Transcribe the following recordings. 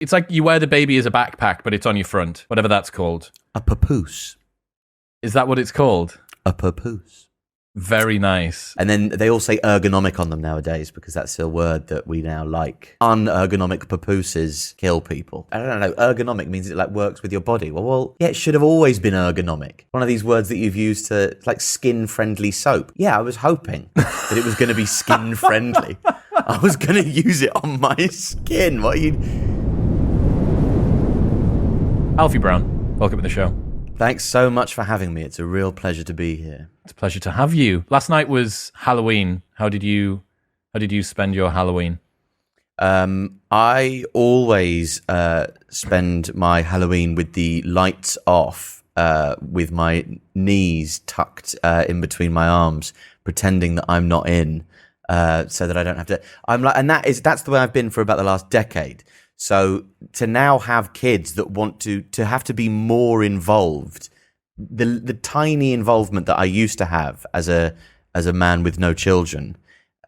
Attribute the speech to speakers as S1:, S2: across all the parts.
S1: It's like you wear the baby as a backpack, but it's on your front, whatever that's called.
S2: A papoose.
S1: Is that what it's called?
S2: A papoose.
S1: Very nice.
S2: And then they all say ergonomic on them nowadays because that's a word that we now like. Unergonomic papooses kill people. I don't know. Ergonomic means it like works with your body. Well, yeah, it should have always been ergonomic. One of these words that you've used to like skin-friendly soap. Yeah, I was hoping that it was going to be skin-friendly. I was going to use it on my skin. What are you...
S1: Alfie Brown, welcome to the show.
S2: Thanks so much for having me. It's a real pleasure to be here.
S1: It's a pleasure to have you. Last night was Halloween. How did you spend your Halloween?
S2: I always spend my Halloween with the lights off, with my knees tucked in between my arms, pretending that I'm not in, so that I don't have to. That's the way I've been for about the last decade. So to now have kids that want to have to be more involved, the tiny involvement that I used to have as a man with no children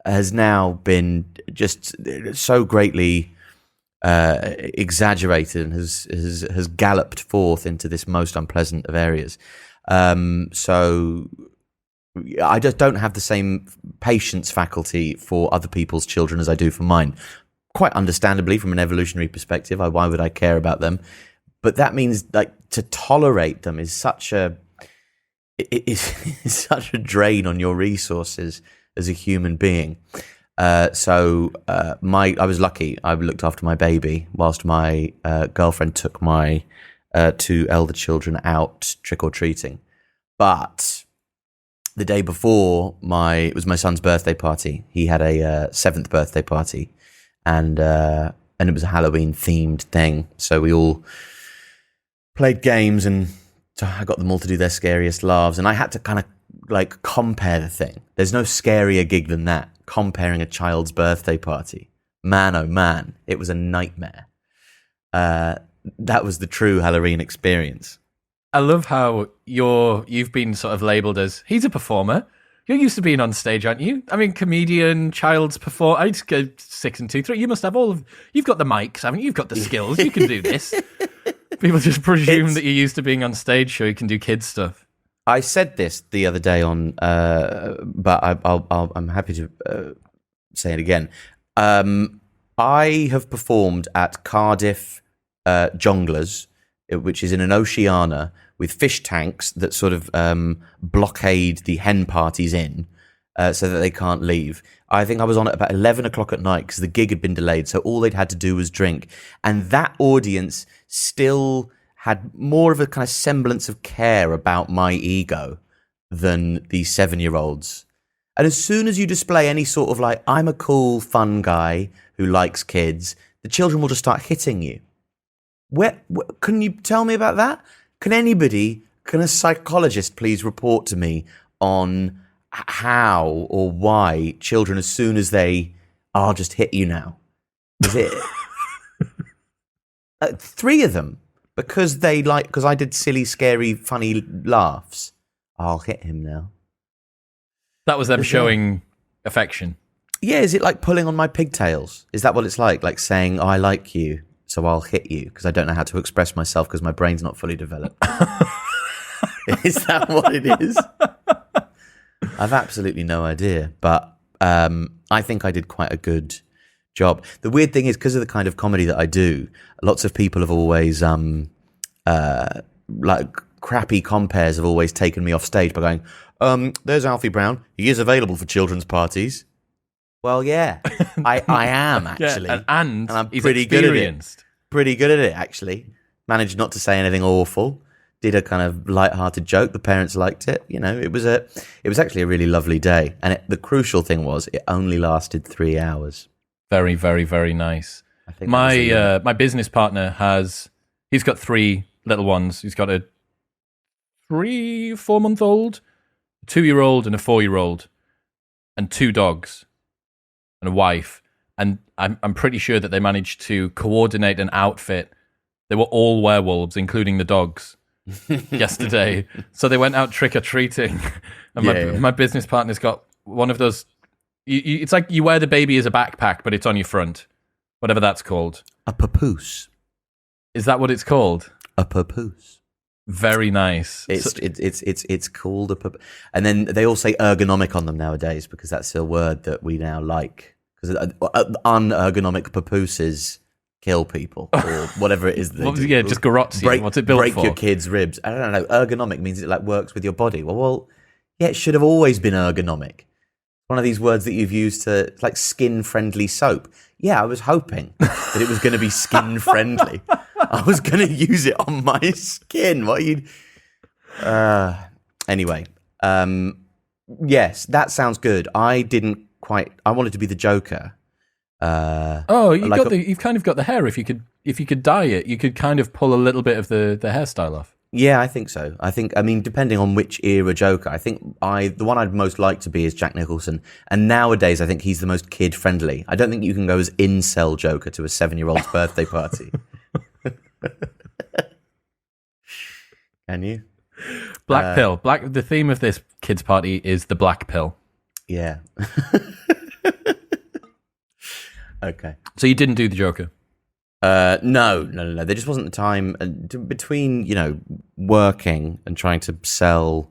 S2: has now been just so greatly exaggerated and has galloped forth into this most unpleasant of areas. So I just don't have the same patience faculty for other people's children as I do for mine. Quite understandably, from an evolutionary perspective, why would I care about them? But that means like to tolerate them is such a drain on your resources as a human being. So I was lucky. I looked after my baby whilst my girlfriend took my two elder children out trick or treating. But the day before, it was my son's birthday party. He had a 7th birthday party. And it was a Halloween themed thing. So we all played games and I got them all to do their scariest laughs. And I had to kind of like compare the thing. There's no scarier gig than that. Comparing a child's birthday party. Man, oh man, it was a nightmare. That was the true Halloween experience.
S1: I love how you've been sort of labelled as, he's a performer. You're used to being on stage, aren't you? I mean, comedian, child's performer. I just go 6 and 2, 3. You must have you've got the mics, haven't you? You've got the skills. You can do this. People just presume that you're used to being on stage, so you can do kids stuff.
S2: I said this the other day on, but I'm happy to say it again. I have performed at Cardiff Jongleurs, which is in an oceana with fish tanks that sort of blockade the hen parties in so that they can't leave. I think I was on at about 11 o'clock at night because the gig had been delayed, so all they'd had to do was drink. And that audience still had more of a kind of semblance of care about my ego than the 7-year-olds. And as soon as you display any sort of like, I'm a cool, fun guy who likes kids, the children will just start hitting you. Can you tell me about that? Can a psychologist please report to me on how or why children, as soon as I'll just hit you now? Is it 3 of them? Because I did silly, scary, funny laughs. I'll hit him now.
S1: That was them showing affection.
S2: Yeah, is it like pulling on my pigtails? Is that what it's like? Like saying, I like you, so I'll hit you because I don't know how to express myself because my brain's not fully developed. Is that what it is? I've absolutely no idea, but I think I did quite a good job. The weird thing is, because of the kind of comedy that I do, lots of people have always, like crappy compares have always taken me off stage by going, there's Alfie Brown. He is available for children's parties. Well, yeah, I am actually.
S1: Yeah, and
S2: I'm
S1: he's
S2: pretty good at it.
S1: Pretty
S2: good at it, actually. Managed not to say anything awful. Did a kind of light-hearted joke. The parents liked it. You know, it was actually a really lovely day. And the crucial thing was, it only lasted 3 hours.
S1: Very, very, very nice. I think my business partner he's got 3 little ones. He's got a 4-month-old, a 2-year-old, and a 4-year-old, and 2 dogs, and a wife. And I'm pretty sure that they managed to coordinate an outfit. They were all werewolves, including the dogs, yesterday. So they went out trick-or-treating. And my business partner's got one of those... it's like you wear the baby as a backpack, but it's on your front. Whatever that's called.
S2: A papoose.
S1: Is that what it's called?
S2: A papoose.
S1: Very nice.
S2: It's called a papoose. And then they all say ergonomic on them nowadays because that's a word that we now like. Because unergonomic papooses kill people or whatever it is. That they do.
S1: Yeah, just garrots you. What's it built
S2: break
S1: for?
S2: Your kid's ribs. I don't know. Ergonomic means it like works with your body. Well, yeah, it should have always been ergonomic. One of these words that you've used to like skin-friendly soap. Yeah, I was hoping that it was going to be skin-friendly. I was going to use it on my skin. What are you? Anyway, yes, that sounds good. I wanted to be the Joker.
S1: You've kind of got the hair. If you could dye it, you could kind of pull a little bit of the hairstyle off.
S2: Yeah, I think so. I mean, depending on which era Joker, I think the one I'd most like to be is Jack Nicholson. And nowadays, I think he's the most kid-friendly. I don't think you can go as incel Joker to a 7-year-old's birthday party. Can you?
S1: Black pill. The theme of this kids' party is the black pill.
S2: Yeah. Okay.
S1: So you didn't do the Joker?
S2: No. There just wasn't the time between, working and trying to sell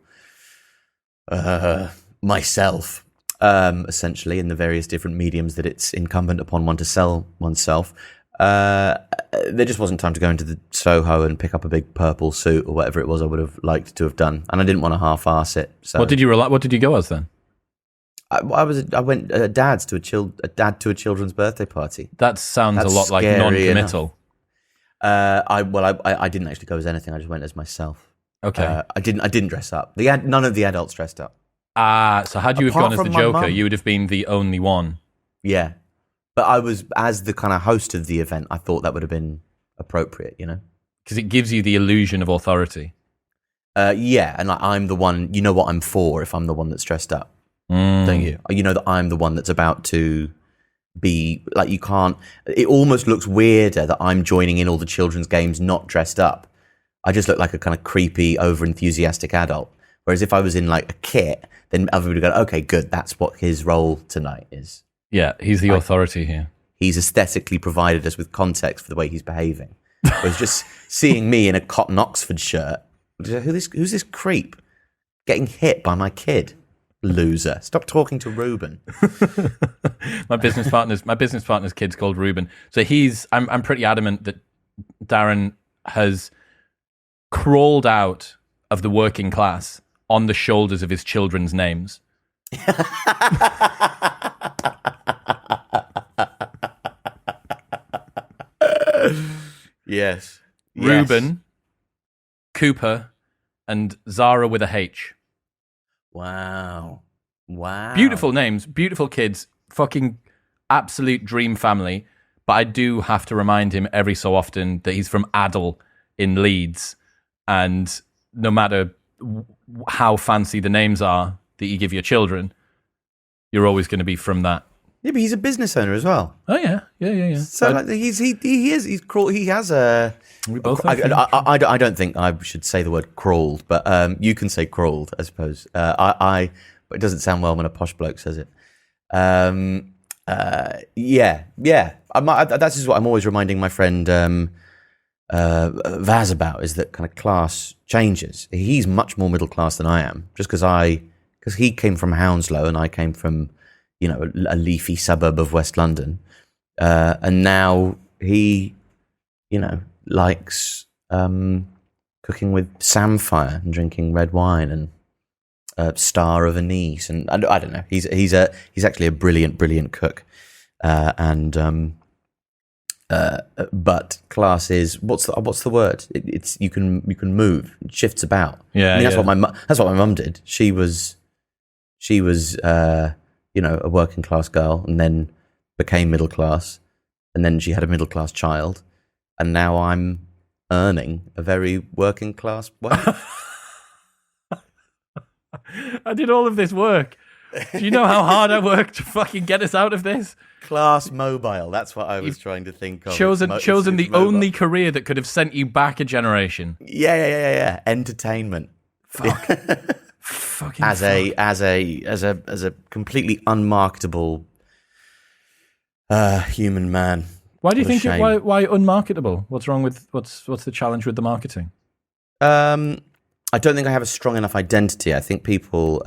S2: myself, essentially, in the various different mediums that it's incumbent upon one to sell oneself. There just wasn't time to go into the Soho and pick up a big purple suit or whatever it was I would have liked to have done, and I didn't want to half-arse it. So
S1: What did you go as then?
S2: I went a dad to a children's birthday party.
S1: That sounds a lot like non-committal.
S2: I didn't actually go as anything. I just went as myself.
S1: Okay.
S2: I didn't dress up. None of the adults dressed up.
S1: So had you have
S2: Apart
S1: gone as the
S2: from my
S1: Joker,
S2: mum.
S1: you would have been the only one.
S2: Yeah, but I was as the kind of host of the event. I thought that would have been appropriate,
S1: Because it gives you the illusion of authority.
S2: Yeah, and I'm the one. You know what I'm for if I'm the one that's dressed up, don't you? You know that I'm the one that's about to be like. You can't. It almost looks weirder that I'm joining in all the children's games not dressed up. I just look like a kind of creepy, over-enthusiastic adult. Whereas if I was in like a kit, then everybody would go, "Okay, good. That's what his role tonight is."
S1: Yeah, he's the authority here.
S2: He's aesthetically provided us with context for the way he's behaving. Whereas just seeing me in a cotton Oxford shirt, who's this creep getting hit by my kid? Loser! Stop talking to Ruben.
S1: my business partner's kid's called Ruben. So I'm pretty adamant that Darren has crawled out of the working class on the shoulders of his children's names.
S2: Yes.
S1: Ruben, Cooper, and Zara with a H.
S2: Wow.
S1: Beautiful names, beautiful kids, fucking absolute dream family. But I do have to remind him every so often that he's from Adel in Leeds. And no matter how fancy the names are that you give your children, you're always going to be from that.
S2: Yeah, but he's a business owner as well.
S1: Oh yeah.
S2: So like he's crawled. He has a.
S1: We both.
S2: I don't think I should say the word crawled, but you can say crawled, I suppose. But it doesn't sound well when a posh bloke says it. Yeah. That's just what I'm always reminding my friend Vaz about, is that kind of class changes. He's much more middle class than I am, just because he came from Hounslow and I came from, a leafy suburb of West London. And now he, likes cooking with samphire and drinking red wine and star of anise. And I don't know. He's actually a brilliant cook. But class is what's the word? It's you can move. It shifts about.
S1: Yeah,
S2: I mean, that's what my mum did. She was a working class girl, and then became middle class, and then she had a middle class child, and now I'm earning a very working class wife.
S1: I did all of this work. Do you know how hard I worked to fucking get us out of this?
S2: Class mobile. That's what I was trying to think of.
S1: Chosen the
S2: mobile.
S1: only career that could have sent you back a generation.
S2: Yeah. Entertainment.
S1: Fuck. Fucking
S2: as a completely unmarketable human man.
S1: Why do you
S2: What a
S1: think
S2: shame.
S1: why unmarketable? What's wrong with what's the challenge with the marketing?
S2: I don't think I have a strong enough identity. I think people,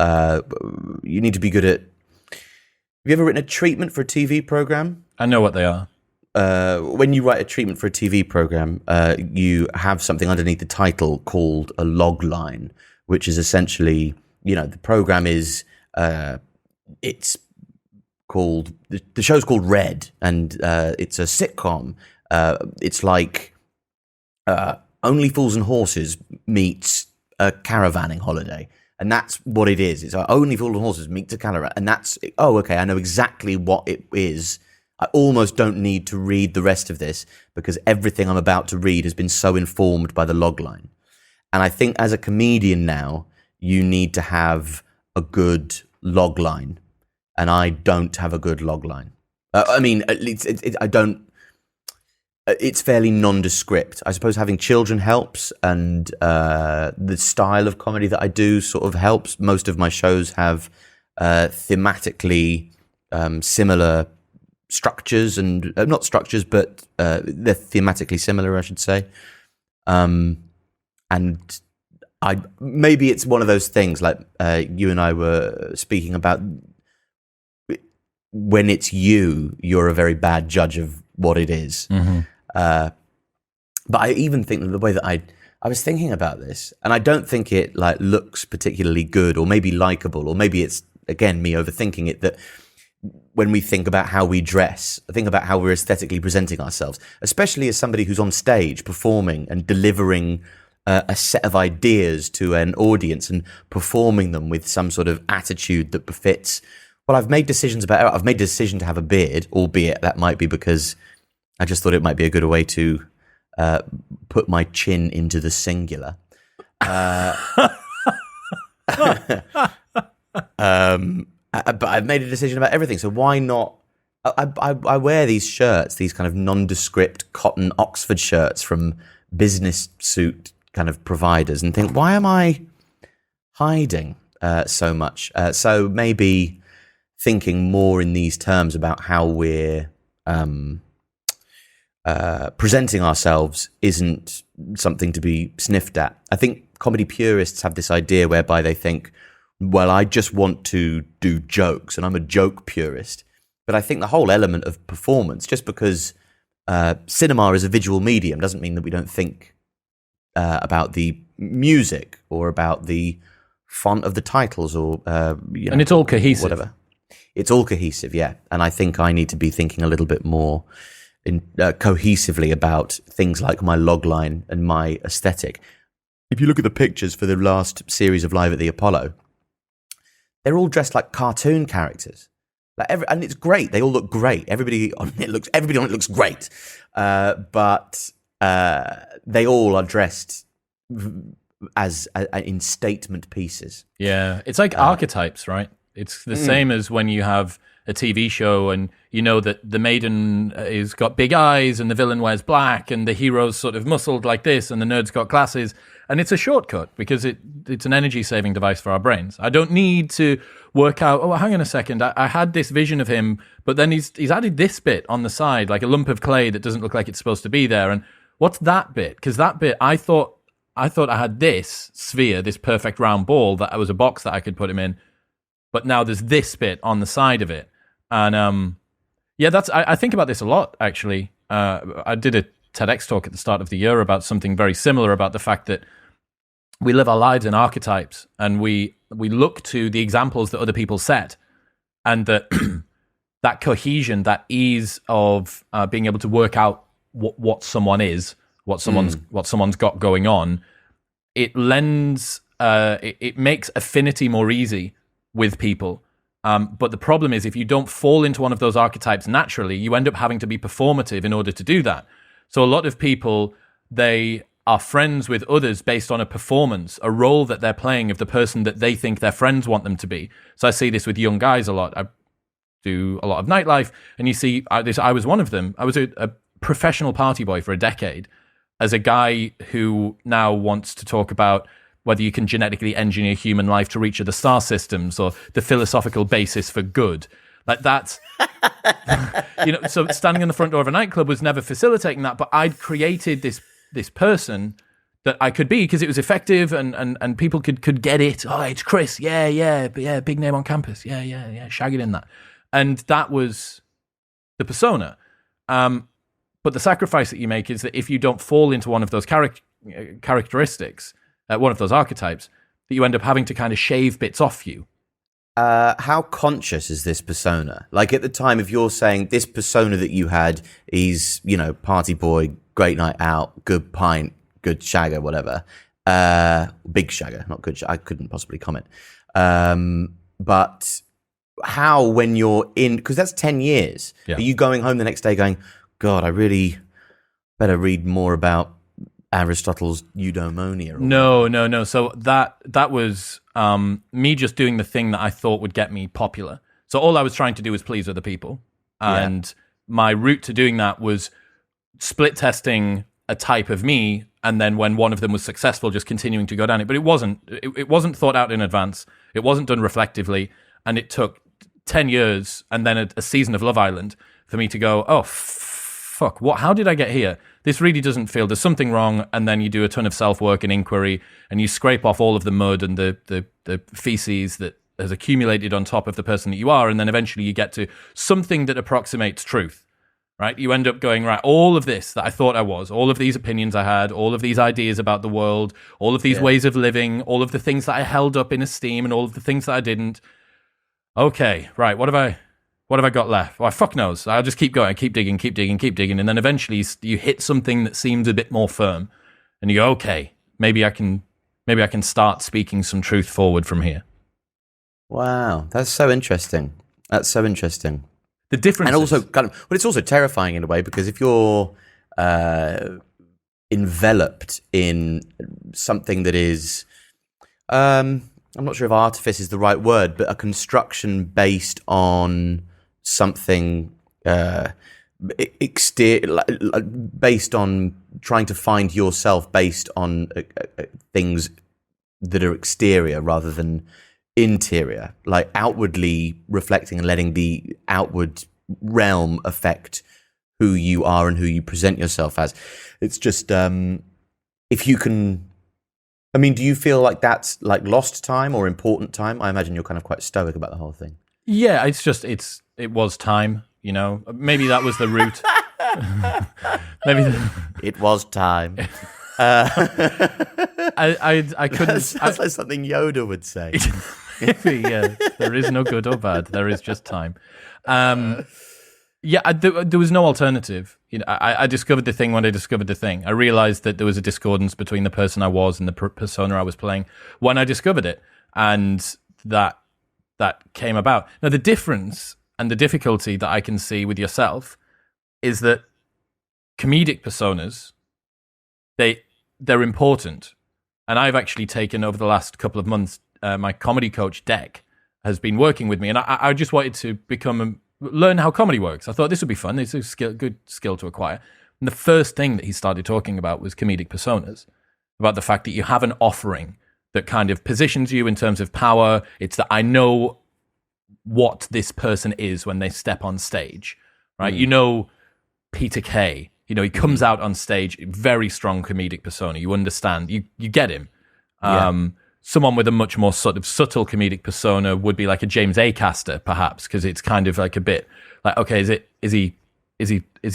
S2: you need to be good at. Have you ever written a treatment for a TV program?
S1: I know what they are.
S2: When you write a treatment for a TV program, you have something underneath the title called a log line, which is essentially, the program is, it's called, the show's called Red, and it's a sitcom. It's like Only Fools and Horses meets a caravanning holiday. And that's what it is. It's like Only Fools and Horses meets a caravan. And that's, okay, I know exactly what it is. I almost don't need to read the rest of this because everything I'm about to read has been so informed by the logline. And I think as a comedian now, you need to have a good logline. And I don't have a good logline. I mean, at least I don't. It's fairly nondescript. I suppose having children helps, and the style of comedy that I do sort of helps. Most of my shows have thematically similar structures, and not structures, but they're thematically similar, I should say. And maybe it's one of those things like you and I were speaking about. When it's you're a very bad judge of what it is. Mm-hmm. But I even think that the way that I was thinking about this, and I don't think it like looks particularly good or maybe likable, or maybe it's, again, me overthinking it, that when we think about how we dress, think about how we're aesthetically presenting ourselves, especially as somebody who's on stage performing and delivering a set of ideas to an audience and performing them with some sort of attitude that befits. Well, I've made decision to have a beard, albeit that might be because I just thought it might be a good way to put my chin into the singular. But I've made a decision about everything, so why not? I wear these shirts, these kind of nondescript cotton Oxford shirts from business suit kind of providers, and think, why am I hiding so much? So maybe thinking more in these terms about how we're presenting ourselves isn't something to be sniffed at. I think comedy purists have this idea whereby they think, well, I just want to do jokes and I'm a joke purist. But I think the whole element of performance, just because cinema is a visual medium, doesn't mean that we don't think about the music or about the font of the titles or,
S1: and it's all cohesive.
S2: Whatever. It's all cohesive, yeah. And I think I need to be thinking a little bit more cohesively about things like my logline and my aesthetic. If you look at the pictures for the last series of Live at the Apollo, they're all dressed like cartoon characters. And it's great. They all look great. Everybody on it looks great. But they all are dressed as in statement pieces.
S1: Yeah, it's like archetypes, right? It's the same as when you have a TV show and you know that the maiden has got big eyes and the villain wears black and the hero's sort of muscled like this and the nerd's got glasses. And it's a shortcut because it's an energy-saving device for our brains. I don't need to work out, hang on a second, I had this vision of him, but then he's added this bit on the side, like a lump of clay that doesn't look like it's supposed to be there. And what's that bit? Because that bit, I thought I had this sphere, this perfect round ball that was a box that I could put him in. But now there's this bit on the side of it. And I think about this a lot, actually. I did a TEDx talk at the start of the year about something very similar, about the fact that we live our lives in archetypes and we look to the examples that other people set, and that that cohesion, that ease of being able to work out what someone is, what someone's got going on, it lends, it makes affinity more easy with people. But the problem is, if you don't fall into one of those archetypes naturally, you end up having to be performative in order to do that. So a lot of people, they are friends with others based on a performance, a role that they're playing of the person that they think their friends want them to be. So I see this with young guys a lot. I do a lot of nightlife, and you see, I was one of them. I was a professional party boy for a decade, as a guy who now wants to talk about whether you can genetically engineer human life to reach other star systems, or the philosophical basis for good. Like that's, so standing in the front door of a nightclub was never facilitating that, but I'd created this person that I could be because it was effective and people could get it. Oh, it's Chris. Yeah, big name on campus. Yeah, shagging in that. And that was the persona. But the sacrifice that you make is that if you don't fall into one of those characteristics, one of those archetypes, that you end up having to kind of shave bits off you.
S2: How conscious is this persona? Like at the time, if you're saying this persona that you had, he's, party boy, great night out, good pint, good shagger, whatever. Big shagger, not good. I couldn't possibly comment. But how, when you're in, because that's 10 years, are you going home the next day going, God, I really better read more about Aristotle's eudaimonia?
S1: No. So that was me just doing the thing that I thought would get me popular. So all I was trying to do was please other people. And my route to doing that was split testing a type of me, and then when one of them was successful, just continuing to go down it. But it wasn't thought out in advance. It wasn't done reflectively, and it took 10 years and then a season of Love Island for me to go, oh, fuck, how did I get here? This really doesn't feel, there's something wrong. And then you do a ton of self-work and inquiry, and you scrape off all of the mud and the feces that has accumulated on top of the person that you are, and then eventually you get to something that approximates truth. Right, you end up going, right, all of this that I thought I was, all of these opinions I had, all of these ideas about the world, all of these ways of living, all of the things that I held up in esteem, and all of the things that I didn't. Okay, right, what have I got left? Well, fuck knows. I'll just keep going, keep digging, and then eventually you hit something that seems a bit more firm, and you go, okay, maybe I can start speaking some truth forward from here.
S2: Wow, that's so interesting.
S1: The difference,
S2: and also but it's also terrifying in a way, because if you're enveloped in something that is, I'm not sure if artifice is the right word, but a construction based on something based on trying to find yourself based on things that are exterior rather than interior, like outwardly reflecting and letting the outward realm affect who you are and who you present yourself as. It's just, if you can, do you feel like that's like lost time or important time? I imagine you're kind of quite stoic about the whole thing.
S1: Yeah, it was time, maybe that was the route.
S2: It was time.
S1: I couldn't.
S2: That sounds like something Yoda would say.
S1: Maybe, yeah. There is no good or bad. There is just time. There was no alternative. I discovered the thing when I discovered the thing. I realized that there was a discordance between the person I was and the persona I was playing when I discovered it, and that came about. Now, the difference and the difficulty that I can see with yourself is that comedic personas, they're important, and I've actually taken over the last couple of months. My comedy coach, Deck, has been working with me, and I just wanted to learn how comedy works. I thought this would be fun. It's a good skill to acquire. And the first thing that he started talking about was comedic personas, about the fact that you have an offering that kind of positions you in terms of power. It's that I know what this person is when they step on stage, right? Peter Kay, he comes out on stage, very strong comedic persona. You understand, you get him. Someone with a much more sort of subtle comedic persona would be like a James Acaster, perhaps, because it's kind of like a bit like, okay, is he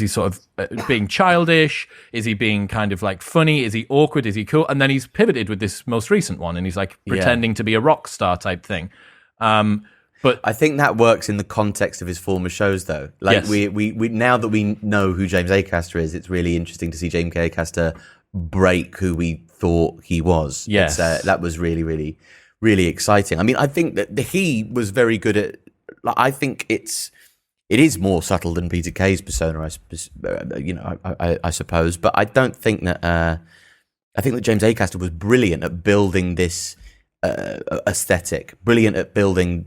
S1: sort of being childish? Is he being kind of like funny? Is he awkward? Is he cool? And then he's pivoted with this most recent one, and he's like pretending to be a rock star type thing. But
S2: I think that works in the context of his former shows, though. Like we now that we know who James Acaster is, it's really interesting to see James Acaster break who we thought he was.
S1: Yes,
S2: that was really, really, really exciting. I think that he was very good at. I think it is more subtle than Peter Kay's persona, I suppose. But I don't think that. I think that James Acaster was brilliant at building this aesthetic, brilliant at building.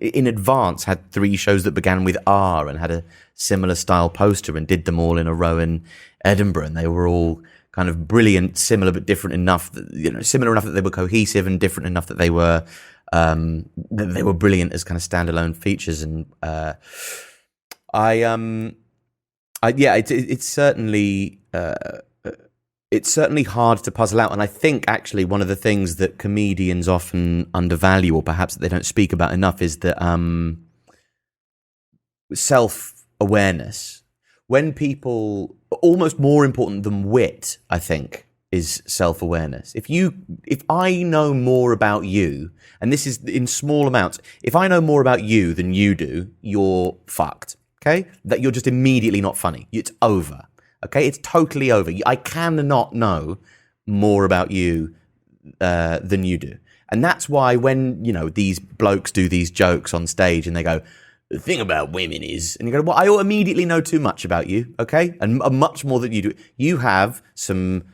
S2: In advance, had 3 shows that began with R and had a similar style poster, and did them all in a row in Edinburgh, and they were all kind of brilliant, similar but different enough that, similar enough that they were cohesive and different enough that they were brilliant as kind of standalone features. And it's certainly hard to puzzle out. And I think actually one of the things that comedians often undervalue, or perhaps that they don't speak about enough, is that self-awareness. When people, almost more important than wit, I think, is self-awareness. If I know more about you, and this is in small amounts, if I know more about you than you do, you're fucked. Okay? That you're just immediately not funny. It's over. Okay? It's totally over. I cannot know more about you than you do. And that's why when, these blokes do these jokes on stage and they go, the thing about women is, and you go, well, I immediately know too much about you, okay? And much more than you do. You have some,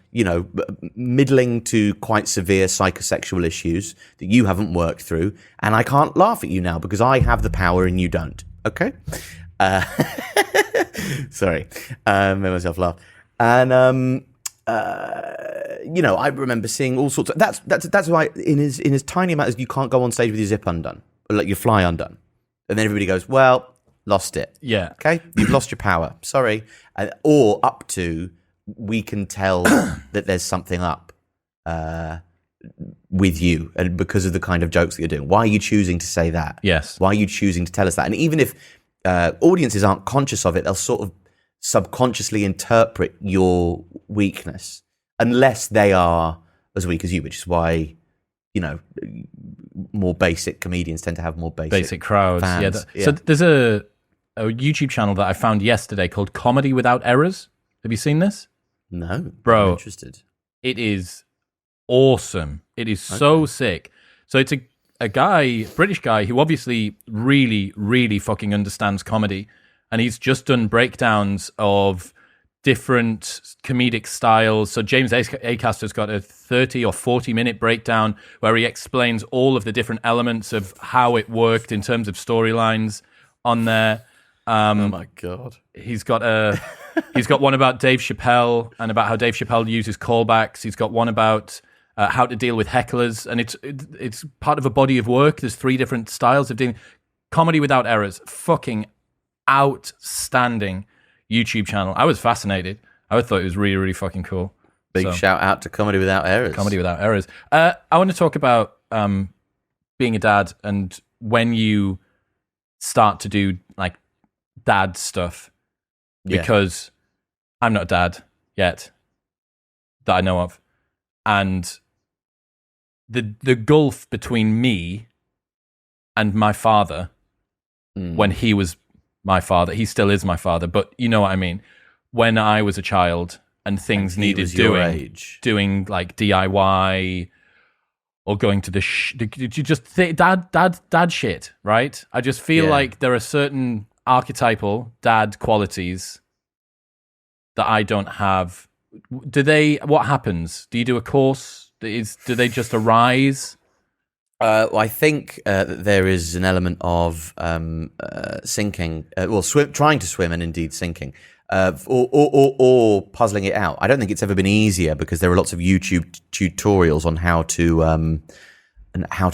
S2: middling to quite severe psychosexual issues that you haven't worked through. And I can't laugh at you now because I have the power and you don't, okay? Sorry, made myself laugh. And, I remember seeing all sorts of, that's why in as tiny amount as you can't go on stage with your zip undone, or like your fly undone. And then everybody goes, well, lost it.
S1: Yeah.
S2: Okay? You've lost your power. Sorry. Or up to, we can tell that there's something up with you, and because of the kind of jokes that you're doing. Why are you choosing to say that?
S1: Yes.
S2: Why are you choosing to tell us that? And even if audiences aren't conscious of it, they'll sort of subconsciously interpret your weakness, unless they are as weak as you, which is why, more basic comedians tend to have more basic
S1: crowds.
S2: Fans.
S1: So there's a YouTube channel that I found yesterday called Comedy Without Errors. Have you seen this?
S2: No,
S1: bro.
S2: I'm interested.
S1: It is awesome. It is so sick. So it's a guy, British guy, who obviously really, really fucking understands comedy, and he's just done breakdowns of different comedic styles. So James Acaster's got a 30 or 40 minute breakdown where he explains all of the different elements of how it worked in terms of storylines on there.
S2: Oh my God.
S1: He's got one about Dave Chappelle and about how Dave Chappelle uses callbacks. He's got one about how to deal with hecklers, and it's part of a body of work. There's 3 different styles of doing Comedy Without Errors. Fucking outstanding YouTube channel. I was fascinated. I thought it was really, really fucking cool.
S2: Big shout out to Comedy Without Errors.
S1: Comedy Without Errors. I want to talk about being a dad and when you start to do like dad stuff, because I'm not a dad yet that I know of, and the gulf between me and my father when he was my father, he still is my father, but you know what I mean. When I was a child and things needed doing like DIY or going to dad shit, right? I just feel like there are certain archetypal dad qualities that I don't have. What happens? Do you do a course? Do they just arise?
S2: I think that there is an element of sinking, trying to swim and indeed sinking, or puzzling it out. I don't think it's ever been easier because there are lots of YouTube tutorials on how to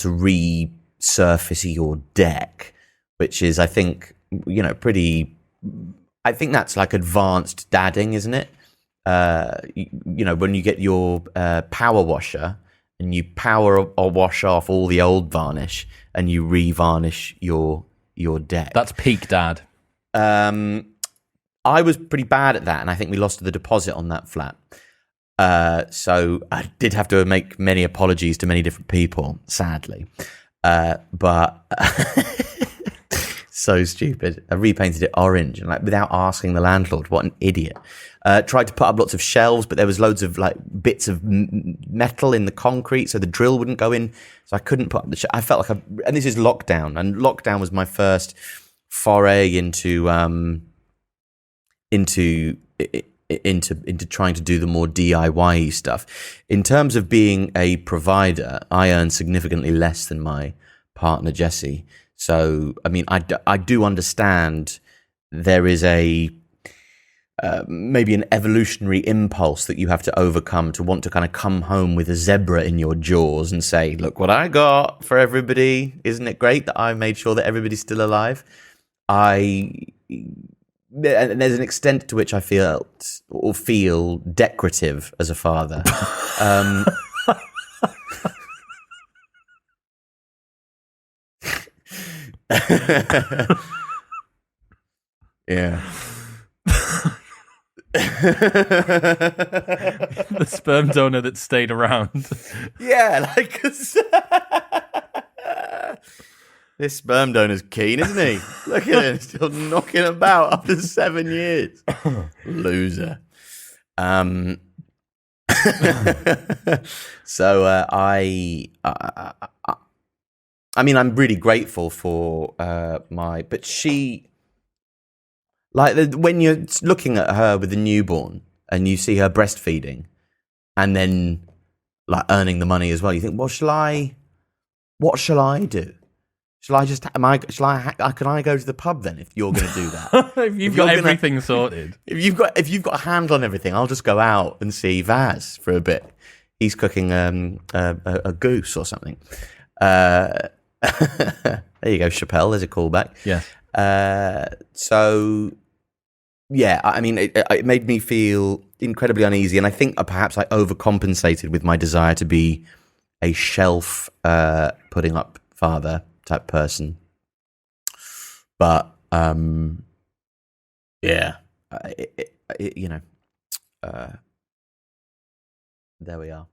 S2: resurface your deck, which is, I think, pretty. I think that's like advanced dadding, isn't it? When you get your power washer and you power or wash off all the old varnish and you re-varnish your deck.
S1: That's peak dad.
S2: I was pretty bad at that, and I think we lost the deposit on that flat. So I did have to make many apologies to many different people, sadly. But so stupid. I repainted it orange, and without asking the landlord. What an idiot. Tried to put up lots of shelves, but there was loads of bits of metal in the concrete, so the drill wouldn't go in. So I couldn't put up the I felt like and this is lockdown, and lockdown was my first foray into trying to do the more DIY stuff. In terms of being a provider, I earn significantly less than my partner Jessie. So, I mean, I do understand there is a maybe an evolutionary impulse that you have to overcome to want to kind of come home with a zebra in your jaws and say, look what I got for everybody. Isn't it great that I made sure that everybody's still alive? And there's an extent to which I feel decorative as a father. Yeah.
S1: The sperm donor that stayed around.
S2: Yeah, like this sperm donor's keen, isn't he? Look at him, still knocking about after 7 years. Loser. So I mean, I'm really grateful for but she, like, when you're looking at her with a newborn and you see her breastfeeding and then like earning the money as well, you think, well, what shall I do? Can I go to the pub then if you're going to do that?
S1: If you've got everything sorted.
S2: If you've got a handle on everything, I'll just go out and see Vaz for a bit. He's cooking a goose or something. There you go, Chappelle. There's a callback.
S1: Yeah.
S2: So, yeah, I mean, it made me feel incredibly uneasy, and I think perhaps I overcompensated with my desire to be a shelf putting up father type person. But yeah, there we are.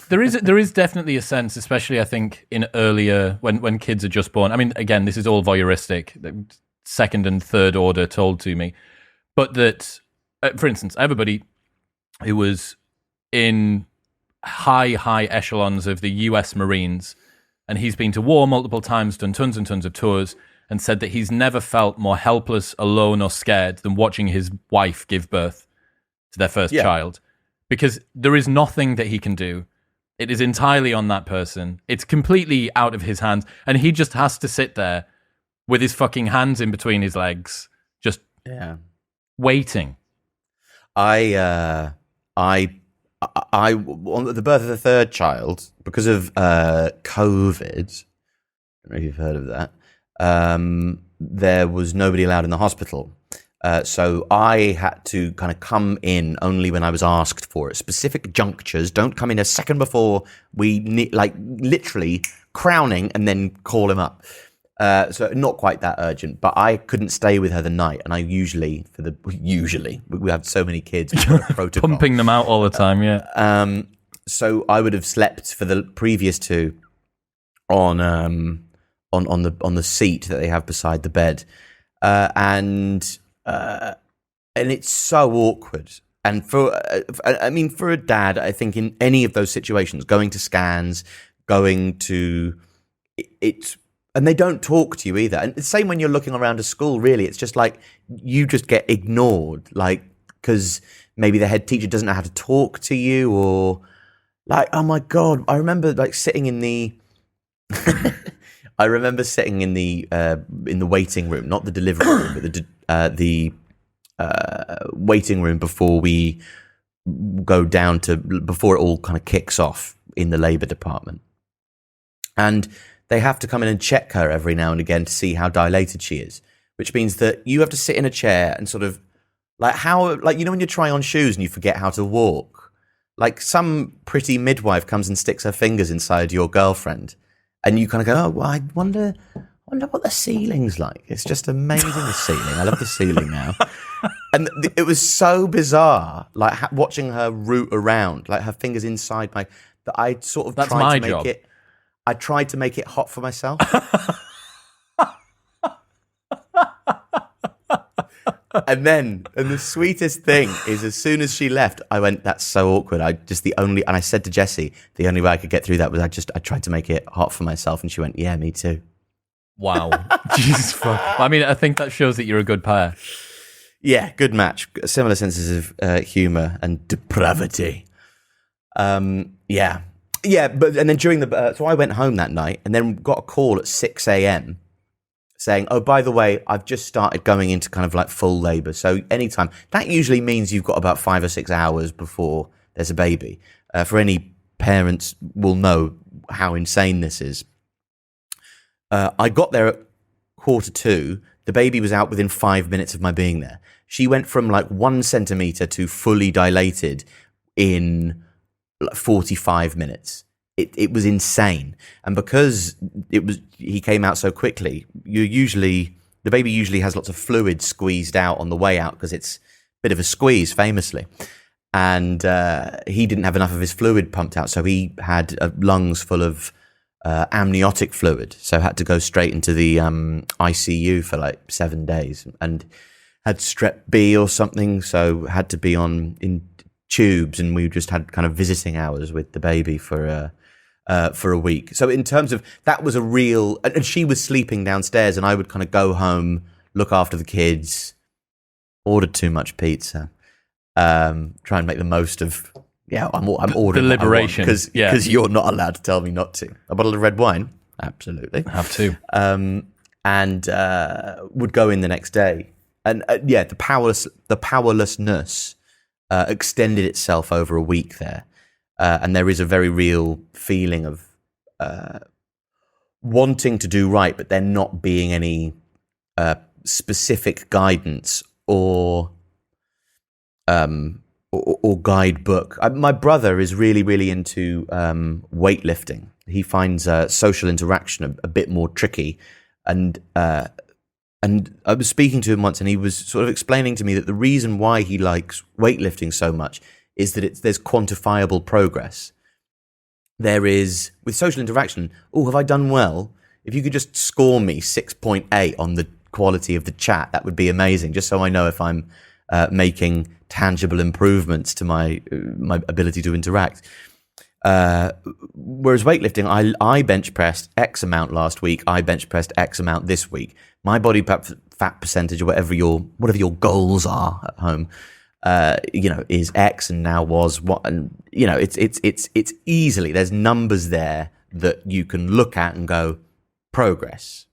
S1: There is definitely a sense, especially I think in earlier when kids are just born. I mean, again, this is all voyeuristic, second and third order told to me, but that, for instance, I have a buddy who was in high echelons of the US Marines, and he's been to war multiple times, done tons and tons of tours, and said that he's never felt more helpless, alone, or scared than watching his wife give birth to their first child, because there is nothing that he can do. It is entirely on that person. It's completely out of his hands. And he just has to sit there with his fucking hands in between his legs, just waiting. I on the birth of the third child, because of COVID, I don't know if you've heard of that, there was nobody allowed in the hospital. So I had to kind of come in only when I was asked for it. Specific junctures. Don't come in a second before we literally crowning and then call him up. So not quite that urgent, but I couldn't stay with her the night. And I usually we have so many kids, protocol. Pumping them out all the time. Yeah.
S2: So I would have slept for the previous two on the seat that they have beside the bed, and it's so awkward. And for a dad, I think in any of those situations, going to scans, and they don't talk to you either. And the same when you're looking around a school, really, it's just like you just get ignored, like, because maybe the head teacher doesn't know how to talk to you, or like, oh my God, I remember like sitting in the waiting room, not the delivery room, but the waiting room before we go down to, before it all kind of kicks off in the labour department. And they have to come in and check her every now and again to see how dilated she is, which means that you have to sit in a chair and sort of like when you try on shoes and you forget how to walk, like some pretty midwife comes and sticks her fingers inside your girlfriend and you kind of go, oh, well, I wonder what the ceiling's like. It's just amazing, the ceiling. I love the ceiling now. And it was so bizarre, like watching her root around, like her fingers inside that I sort of tried to make it. I tried to make it hot for myself. And the sweetest thing is, as soon as she left, I went, that's so awkward. And I said to Jessie, the only way I could get through that was I tried to make it hot for myself. And she went, yeah, me too.
S1: Wow. Jesus fuck. I mean, I think that shows that you're a good pair.
S2: Yeah, good match. Similar senses of humour and depravity. Yeah. Yeah, and then during so I went home that night and then got a call at 6 a.m. saying, "Oh, by the way, I've just started going into kind of like full labour. So anytime." That usually means you've got about 5 or 6 hours before there's a baby. For any parents will know how insane this is. I got there at 1:45. The baby was out within 5 minutes of my being there. She went from like 1 centimetre to fully dilated in like 45 minutes. It was insane. And because he came out so quickly, the baby usually has lots of fluid squeezed out on the way out because it's a bit of a squeeze, famously. And he didn't have enough of his fluid pumped out, so he had lungs full of amniotic fluid, so had to go straight into the ICU for like 7 days, and had strep B or something, so had to be in tubes, and we just had kind of visiting hours with the baby for a week. So in terms of that was a real, and she was sleeping downstairs, and I would kind of go home, look after the kids, ordered too much pizza, try and make the most of. Yeah, I'm ordering
S1: the liberation
S2: because you're not allowed to tell me not to. A bottle of red wine, absolutely
S1: have to,
S2: and would go in the next day, and the powerlessness extended itself over a week there, and there is a very real feeling of wanting to do right, but there not being any specific guidance or guidebook. My brother is really, really into weightlifting. He finds social interaction a bit more tricky, and I was speaking to him once, and he was sort of explaining to me that the reason why he likes weightlifting so much is that there's quantifiable progress. There is, with social interaction, oh, have I done well? If you could just score me 6.8 on the quality of the chat, that would be amazing, just so I know if I'm making tangible improvements to my ability to interact. Whereas weightlifting, I bench pressed X amount last week, I bench pressed X amount this week. My body fat percentage, or whatever your goals are at home, is X, and now was what, and it's easily, there's numbers there that you can look at and go progress.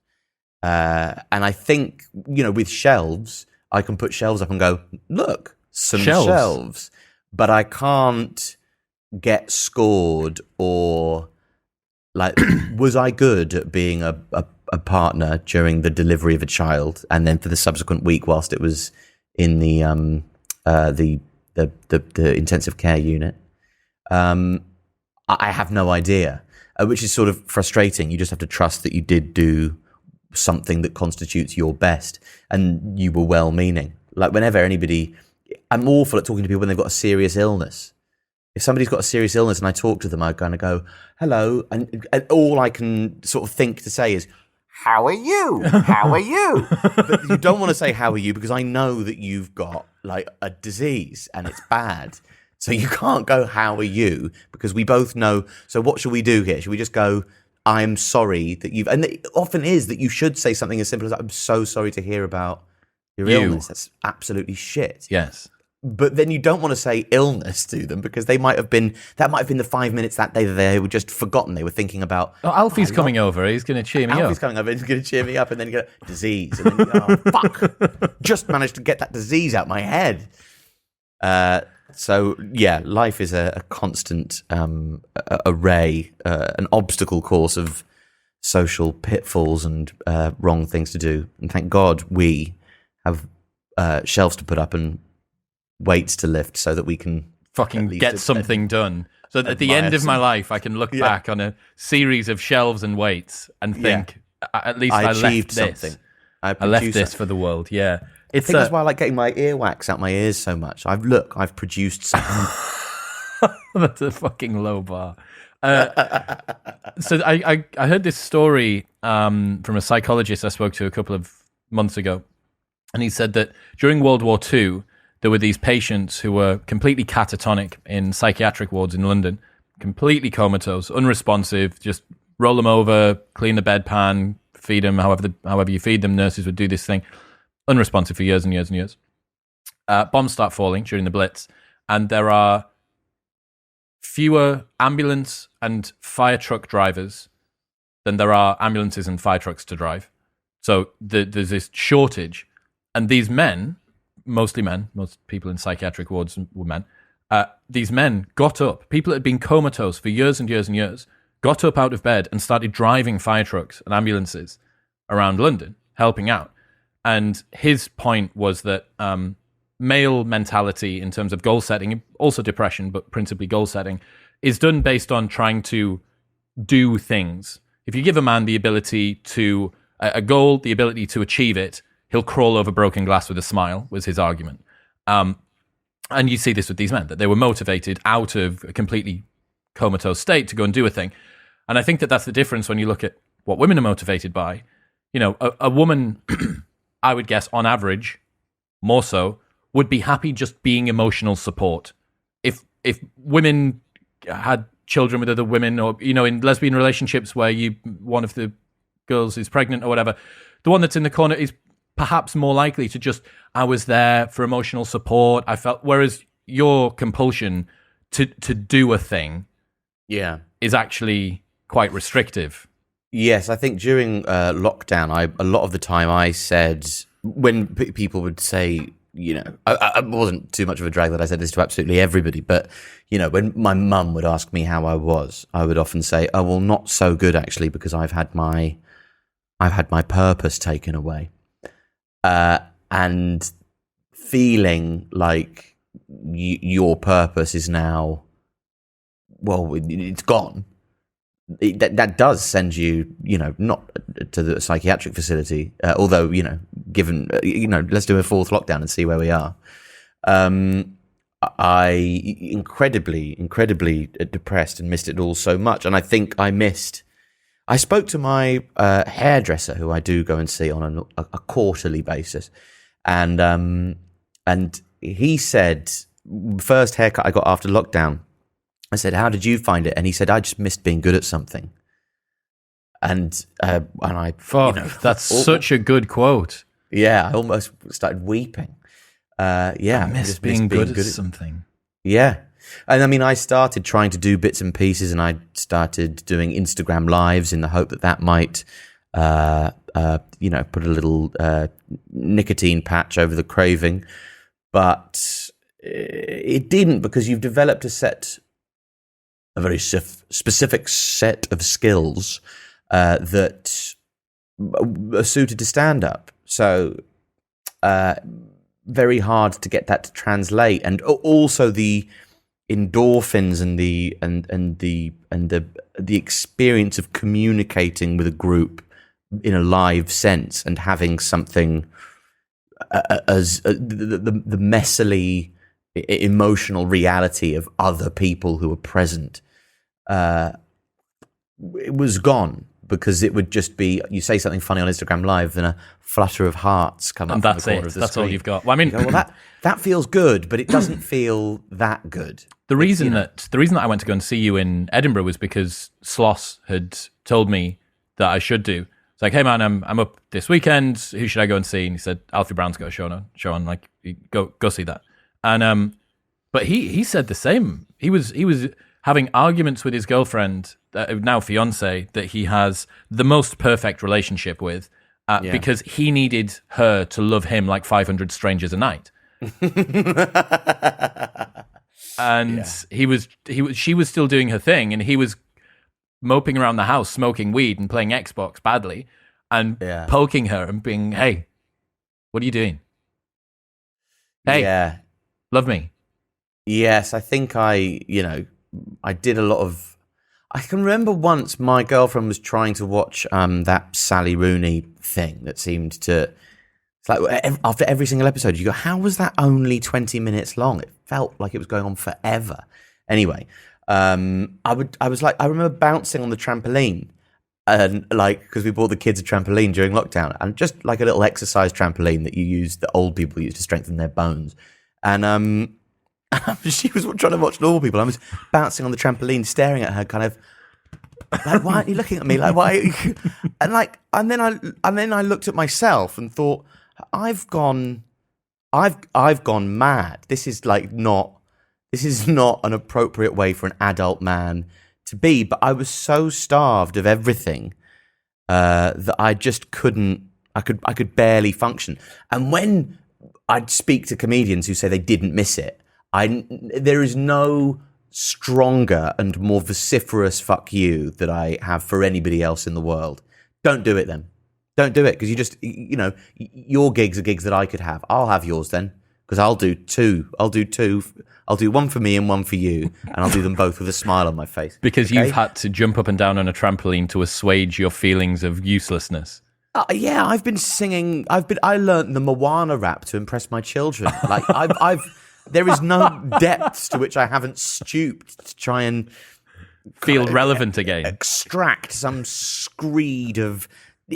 S2: And I think with shelves, I can put shelves up and go, look, some shelves, but I can't get scored or like, was I good at being a partner during the delivery of a child, and then for the subsequent week whilst it was in the intensive care unit? I have no idea, which is sort of frustrating. You just have to trust that you did do something that constitutes your best, and you were well-meaning. Like whenever I'm awful at talking to people when they've got a serious illness. If somebody's got a serious illness and I talk to them, I kind of go, hello, and all I can sort of think to say is, how are you? How are you? But you don't want to say, how are you? Because I know that you've got like a disease and it's bad. So you can't go, how are you? Because we both know. So what should we do here? Should we just go, I'm sorry that you've, and it often is that you should say something as simple as, I'm so sorry to hear about your illness. That's absolutely shit.
S1: Yes.
S2: But then you don't want to say illness to them, because that might have been the 5 minutes that day that they were just forgotten. They were thinking about,
S1: Alfie's coming over. He's going to cheer me up.
S2: Alfie's coming over. He's going to cheer me up. And then you go, disease. And then you go, oh, fuck. Just managed to get that disease out my head. So, yeah, life is a constant array, an obstacle course of social pitfalls and wrong things to do. And thank God we have shelves to put up and weights to lift so that we can
S1: fucking get something done. So that at the end of my life, I can look back on a series of shelves and weights and think, at least I
S2: achieved
S1: left
S2: something.
S1: I left this for the world. Yeah.
S2: I think that's why I like getting my earwax out my ears so much. I've produced something.
S1: That's a fucking low bar. So I heard this story from a psychologist I spoke to a couple of months ago. And he said that during World War II, there were these patients who were completely catatonic in psychiatric wards in London, completely comatose, unresponsive, just roll them over, clean the bedpan, feed them, however you feed them. Nurses would do this thing. Unresponsive for years and years and years. Bombs start falling during the Blitz, and there are fewer ambulance and fire truck drivers than there are ambulances and fire trucks to drive. So there's this shortage, and these men, mostly men, most people in psychiatric wards were men. These men got up. People that had been comatose for years and years and years got up out of bed and started driving fire trucks and ambulances around London, helping out. And his point was that male mentality in terms of goal setting, also depression, but principally goal setting, is done based on trying to do things. If you give a man the ability to, a goal, the ability to achieve it, he'll crawl over broken glass with a smile, was his argument. And you see this with these men, that they were motivated out of a completely comatose state to go and do a thing. And I think that that's the difference when you look at what women are motivated by. You know, a woman, I would guess, on average, more so, would be happy just being emotional support. If women had children with other women, or, you know, in lesbian relationships where one of the girls is pregnant or whatever, the one that's in the corner is perhaps more likely to just, I was there for emotional support. I felt, whereas your compulsion to do a thing, is actually quite restrictive.
S2: Yes, I think during lockdown, a lot of the time I said, when people would say, you know, I wasn't too much of a drag that I said this to absolutely everybody, but, you know, when my mum would ask me how I was, I would often say, oh, well, not so good actually, because I've had my purpose taken away. And feeling like your purpose is now, well, it's gone. That does send you, you know, not to the psychiatric facility, although, you know, given, you know, let's do a fourth lockdown and see where we are. I incredibly depressed and missed it all so much. And I think I spoke to my hairdresser, who I do go and see on a quarterly basis. And he said, first haircut I got after lockdown, I said, how did you find it? And he said, I just missed being good at something. And I,
S1: that's such a good quote.
S2: Yeah, I almost started weeping. I
S1: miss being good at something.
S2: Yeah. And I mean, I started trying to do bits and pieces, and I started doing Instagram lives in the hope that might, put a little nicotine patch over the craving. But it didn't, because you've developed a very specific set of skills that are suited to stand up. So very hard to get that to translate, and also the endorphins and the experience of communicating with a group in a live sense, and having something as the messily emotional reality of other people who were present, it was gone, because it would just be, you say something funny on Instagram Live and a flutter of hearts come up, and
S1: that's
S2: from the corner of the
S1: that's
S2: screen.
S1: all you've got. Well, I mean,
S2: that feels good, but it doesn't feel that good.
S1: The reason that I went to go and see you in Edinburgh was because Sloss had told me that I should do. It's like, hey man, I'm up this weekend. Who should I go and see? And he said, Alfie Brown's got a show on. Like, go see that. And but he said the same. He was having arguments with his girlfriend, now fiance, that he has the most perfect relationship with, because he needed her to love him like 500 strangers a night. And she was still doing her thing, and he was moping around the house, smoking weed and playing Xbox badly, and poking her and being, hey, what are you doing? Hey, love me.
S2: Yes, I think I did a lot of... I can remember once my girlfriend was trying to watch that Sally Rooney thing that seemed to... It's like after every single episode, you go, how was that only 20 minutes long? It felt like it was going on forever. Anyway, I remember bouncing on the trampoline, and because we bought the kids a trampoline during lockdown, and just like a little exercise trampoline that old people use to strengthen their bones. And she was trying to watch normal people. I was bouncing on the trampoline, staring at her, kind of like, why aren't you looking at me? Like, why? And then I looked at myself and thought, I've gone mad. This is not an appropriate way for an adult man to be. But I was so starved of everything that I just couldn't I could barely function. And when I'd speak to comedians who say they didn't miss it, there is no stronger and more vociferous fuck you that I have for anybody else in the world. Don't do it then. Don't do it, because your gigs are gigs that I could have. I'll have yours then, because I'll do two. I'll do one for me and one for you, and I'll do them both with a smile on my face.
S1: Because you've had to jump up and down on a trampoline to assuage your feelings of uselessness.
S2: Yeah, I've been singing. I learned the Moana rap to impress my children. Like there is no depths to which I haven't stooped to try and
S1: feel relevant again.
S2: Extract some screed of.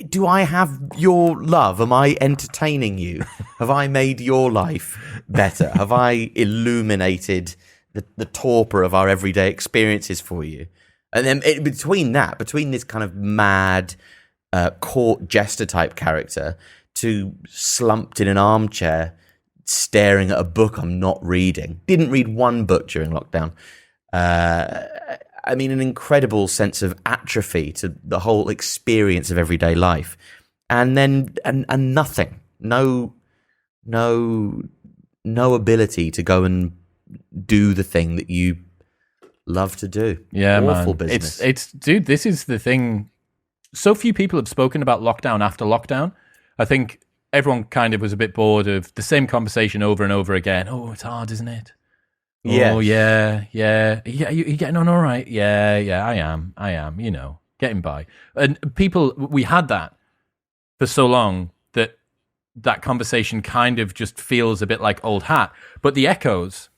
S2: Do I have your love? Am I entertaining you? Have I made your life better? Have I illuminated the torpor of our everyday experiences for you? And then between this kind of mad court jester type character to slumped in an armchair staring at a book I'm not reading. Didn't read one book during lockdown. An incredible sense of atrophy to the whole experience of everyday life, and then and nothing, no ability to go and do the thing that you love to do.
S1: Yeah,
S2: awful
S1: man.
S2: Business.
S1: It's dude. This is the thing. So few people have spoken about lockdown after lockdown. I think everyone kind of was a bit bored of the same conversation over and over again. Oh, it's hard, isn't it?
S2: Yeah.
S1: Oh, yeah. You getting on all right? Yeah, I am, getting by. And we had that for so long that conversation kind of just feels a bit like old hat. But the echoes,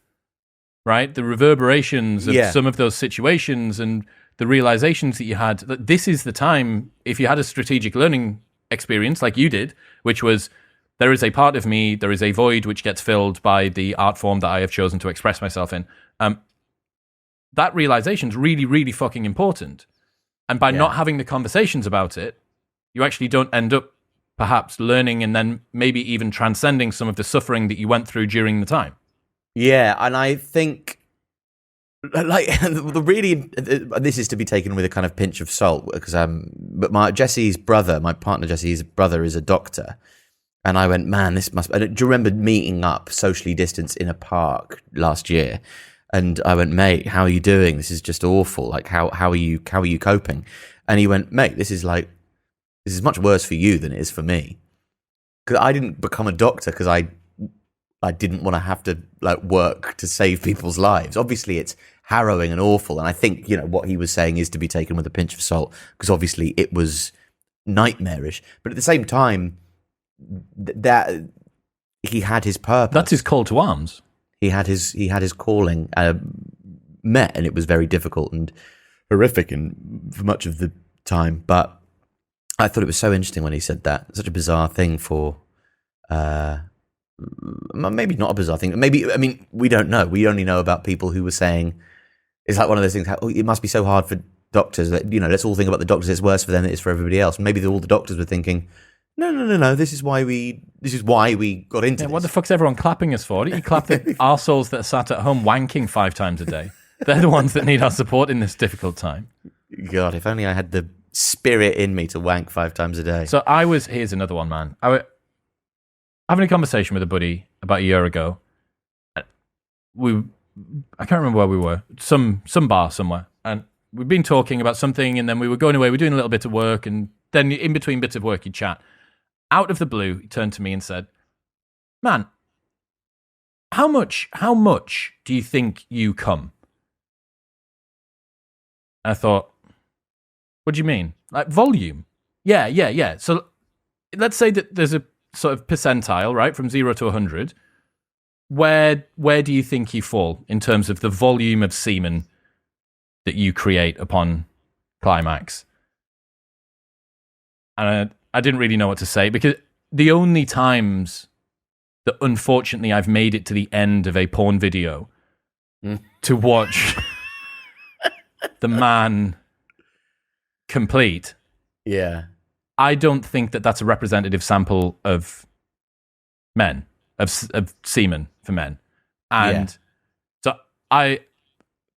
S1: right? The reverberations of some of those situations and the realizations that you had, that this is the time, if you had a strategic learning experience like you did, which was, there is a part of me, there is a void which gets filled by the art form that I have chosen to express myself in. That realization is really, really fucking important. And by not having the conversations about it, you actually don't end up perhaps learning and then maybe even transcending some of the suffering that you went through during the time. Yeah,
S2: and I think, this is to be taken with a kind of pinch of salt, because but my partner Jesse's brother is a doctor. And I went, man, this must. Do you remember meeting up socially distanced in a park last year? And I went, mate, how are you doing? This is just awful. Like, how are you coping? And he went, mate, this is much worse for you than it is for me. Because I didn't become a doctor because I didn't want to have to work to save people's lives. Obviously, it's harrowing and awful. And I think what he was saying is to be taken with a pinch of salt, because obviously it was nightmarish. But at the same time, that he had his purpose.
S1: That's his call to arms.
S2: He had his calling met, and it was very difficult and horrific for much of the time. But I thought it was so interesting when he said that. Such a bizarre thing for, maybe not a bizarre thing. Maybe, we don't know. We only know about people who were saying, it's like one of those things, it must be so hard for doctors that, let's all think about the doctors. It's worse for them than it is for everybody else. Maybe all the doctors were thinking, No. This is why we got into this.
S1: What the fuck's everyone clapping us for? You clap the arseholes that are sat at home wanking 5 times a day. They're the ones that need our support in this difficult time.
S2: God, if only I had the spirit in me to wank 5 times a day.
S1: So here's another one, man. I was having a conversation with a buddy about a year ago. I can't remember where we were. Some bar somewhere. And we'd been talking about something, and then we were going away. We're doing a little bit of work, and then in between bits of work, you'd chat. Out of the blue, he turned to me and said, man, how much do you think you come? And I thought, what do you mean? Like volume? Yeah. So let's say that there's a sort of percentile, right? From 0 to 100. Where do you think you fall in terms of the volume of semen that you create upon climax? And I didn't really know what to say, because the only times that unfortunately I've made it to the end of a porn video to watch the man complete, I don't think that that's a representative sample of men, of semen for men. And so I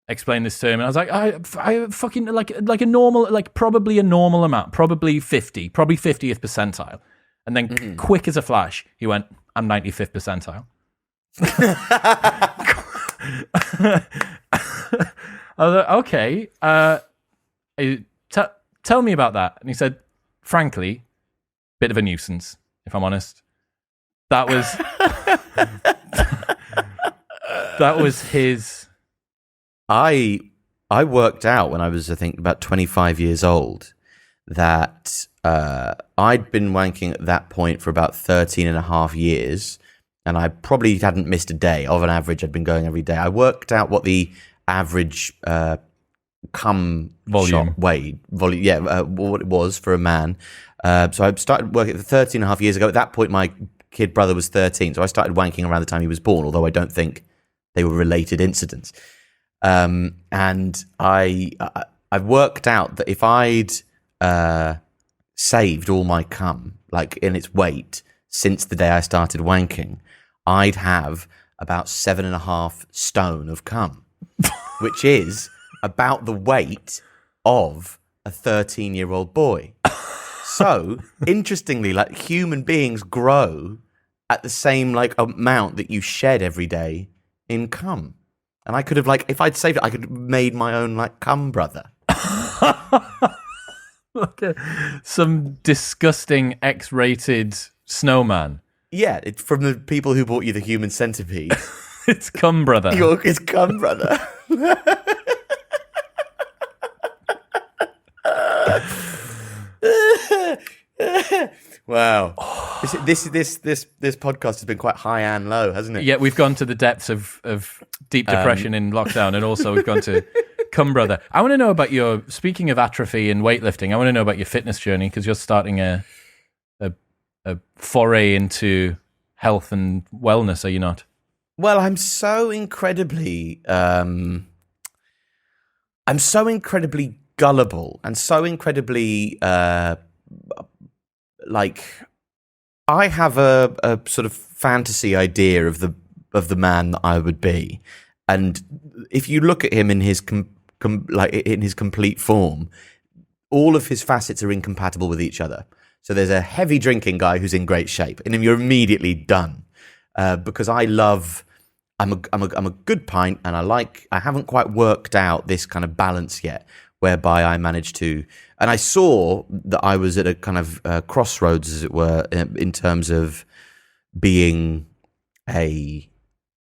S1: explained this to him, and I was like, I fucking like a normal, probably a normal amount, probably 50th percentile. And then quick as a flash, he went, I'm 95th percentile. I was like, okay, tell me about that. And he said, frankly, bit of a nuisance, if I'm honest. That was that was his.
S2: I worked out when I was, I think, about 25 years old that I'd been wanking at that point for about 13 and a half years, and I probably hadn't missed a day. Of an average, I'd been going every day. I worked out what the average cum
S1: volume
S2: shot weighed, what it was for a man. So I started working 13 and a half years ago. At that point, my kid brother was 13, so I started wanking around the time he was born, although I don't think they were related incidents. And I've worked out that if I'd saved all my cum, like in its weight, since the day I started wanking, I'd have about 7.5 stone of cum, which is about the weight of a 13-year-old boy. So, interestingly, like human beings grow at the same like amount that you shed every day in cum. And I could have, like, if I'd saved it, I could have made my own, like, cum brother.
S1: Okay. Some disgusting X-rated snowman.
S2: Yeah, it's from the people who bought you the human centipede.
S1: It's cum brother.
S2: It's cum brother. Wow. This podcast has been quite high and low, hasn't it?
S1: Yeah, we've gone to the depths of deep depression in lockdown, and also we've gone to cum brother. I want to know about your, speaking of atrophy and weightlifting, I want to know about your fitness journey, because you're starting a foray into health and wellness, are you not?
S2: Well, I'm so incredibly gullible and so incredibly like, I have a sort of fantasy idea of the man that I would be, and if you look at him in his in his complete form, all of his facets are incompatible with each other. So there's a heavy drinking guy who's in great shape, and you're immediately done, because I'm a good pint, and I haven't quite worked out this kind of balance yet, whereby I managed to, and I saw that I was at a kind of crossroads, as it were, in terms of being a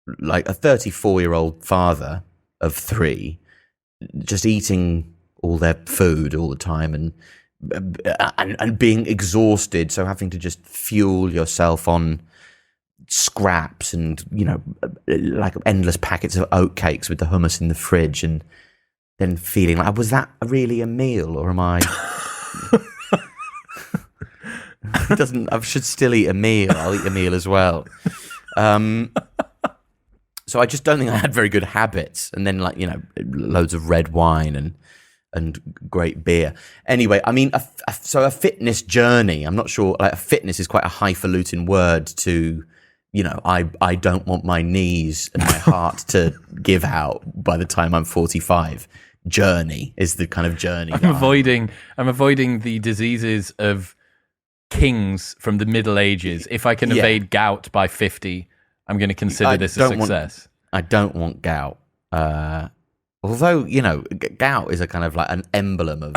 S2: 34-year-old father of 3, just eating all their food all the time and being exhausted, so having to just fuel yourself on scraps and, you know, like endless packets of oatcakes with the hummus in the fridge, and then feeling like, was that really a meal, or am I? I should still eat a meal. I'll eat a meal as well. So I just don't think I had very good habits. And then, like, you know, loads of red wine and great beer. Anyway, I mean, so a fitness journey. I'm not sure. Like, fitness is quite a highfalutin word to, you know, I don't want my knees and my heart to give out by the time I'm 45. Journey is the kind of journey. I'm avoiding
S1: the diseases of kings from the Middle Ages. If I can evade gout by 50, I'm going to consider this a success.
S2: I don't want gout. Although, you know, gout is a kind of like an emblem of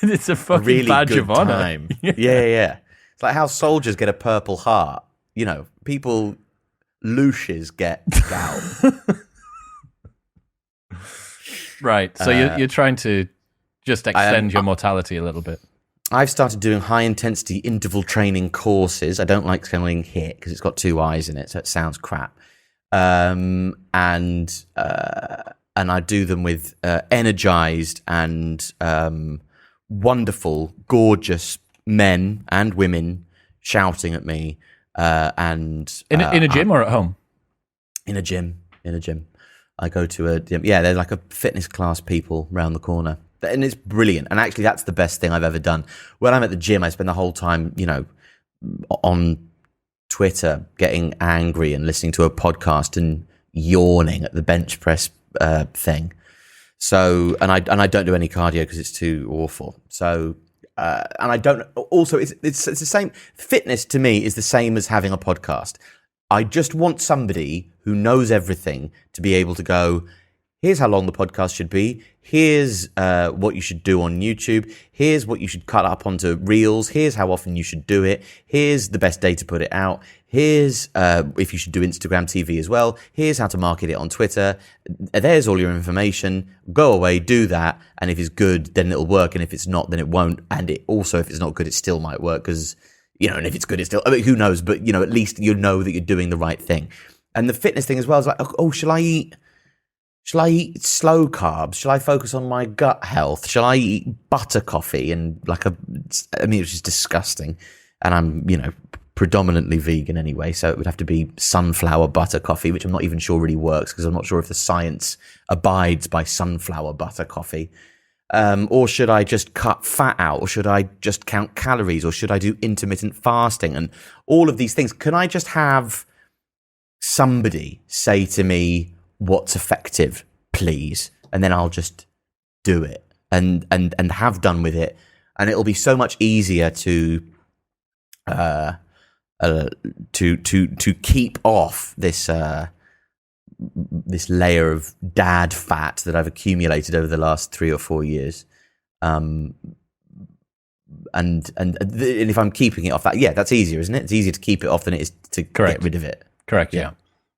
S1: it's a fucking
S2: really
S1: badge
S2: good
S1: of honor.
S2: Time. Yeah. It's like how soldiers get a Purple Heart. You know, people, louches get gout.
S1: Right. So you're trying to just extend your mortality a little bit.
S2: I've started doing high-intensity interval training courses. I don't like spelling HIIT because it's got 2 I's in it, so it sounds crap. And I do them with energized and wonderful, gorgeous men and women shouting at me. And
S1: in a gym or at home?
S2: In a gym. I go to a gym. Yeah, they're like a fitness class people round the corner. And it's brilliant. And actually, that's the best thing I've ever done. When I'm at the gym, I spend the whole time, you know, on Twitter getting angry and listening to a podcast and yawning at the bench press thing. So, and I don't do any cardio because it's too awful. So and I don't. Also, it's the same. Fitness to me is the same as having a podcast. I just want somebody who knows everything to be able to go, here's how long the podcast should be. Here's what you should do on YouTube. Here's what you should cut up onto Reels. Here's how often you should do it. Here's the best day to put it out. Here's if you should do Instagram TV as well. Here's how to market it on Twitter. There's all your information. Go away, do that. And if it's good, then it'll work. And if it's not, then it won't. And it also, if it's not good, it still might work because, and if it's good, it's still, I mean, who knows? But, at least you know that you're doing the right thing. And the fitness thing as well is like, oh, shall I eat slow carbs? Shall I focus on my gut health? Shall I eat butter coffee and it's just disgusting. And I'm, predominantly vegan anyway, so it would have to be sunflower butter coffee, which I'm not even sure really works because I'm not sure if the science abides by sunflower butter coffee. Or should I just cut fat out? Or should I just count calories? Or should I do intermittent fasting? And all of these things. Can I just have somebody say to me what's effective, please? And then I'll just do it and have done with it. And it'll be so much easier to keep off this this layer of dad fat that I've accumulated over the last 3 or 4 years. And if I'm keeping it off that, that's easier, isn't it? It's easier to keep it off than it is to get rid of it.
S1: Correct. Yeah.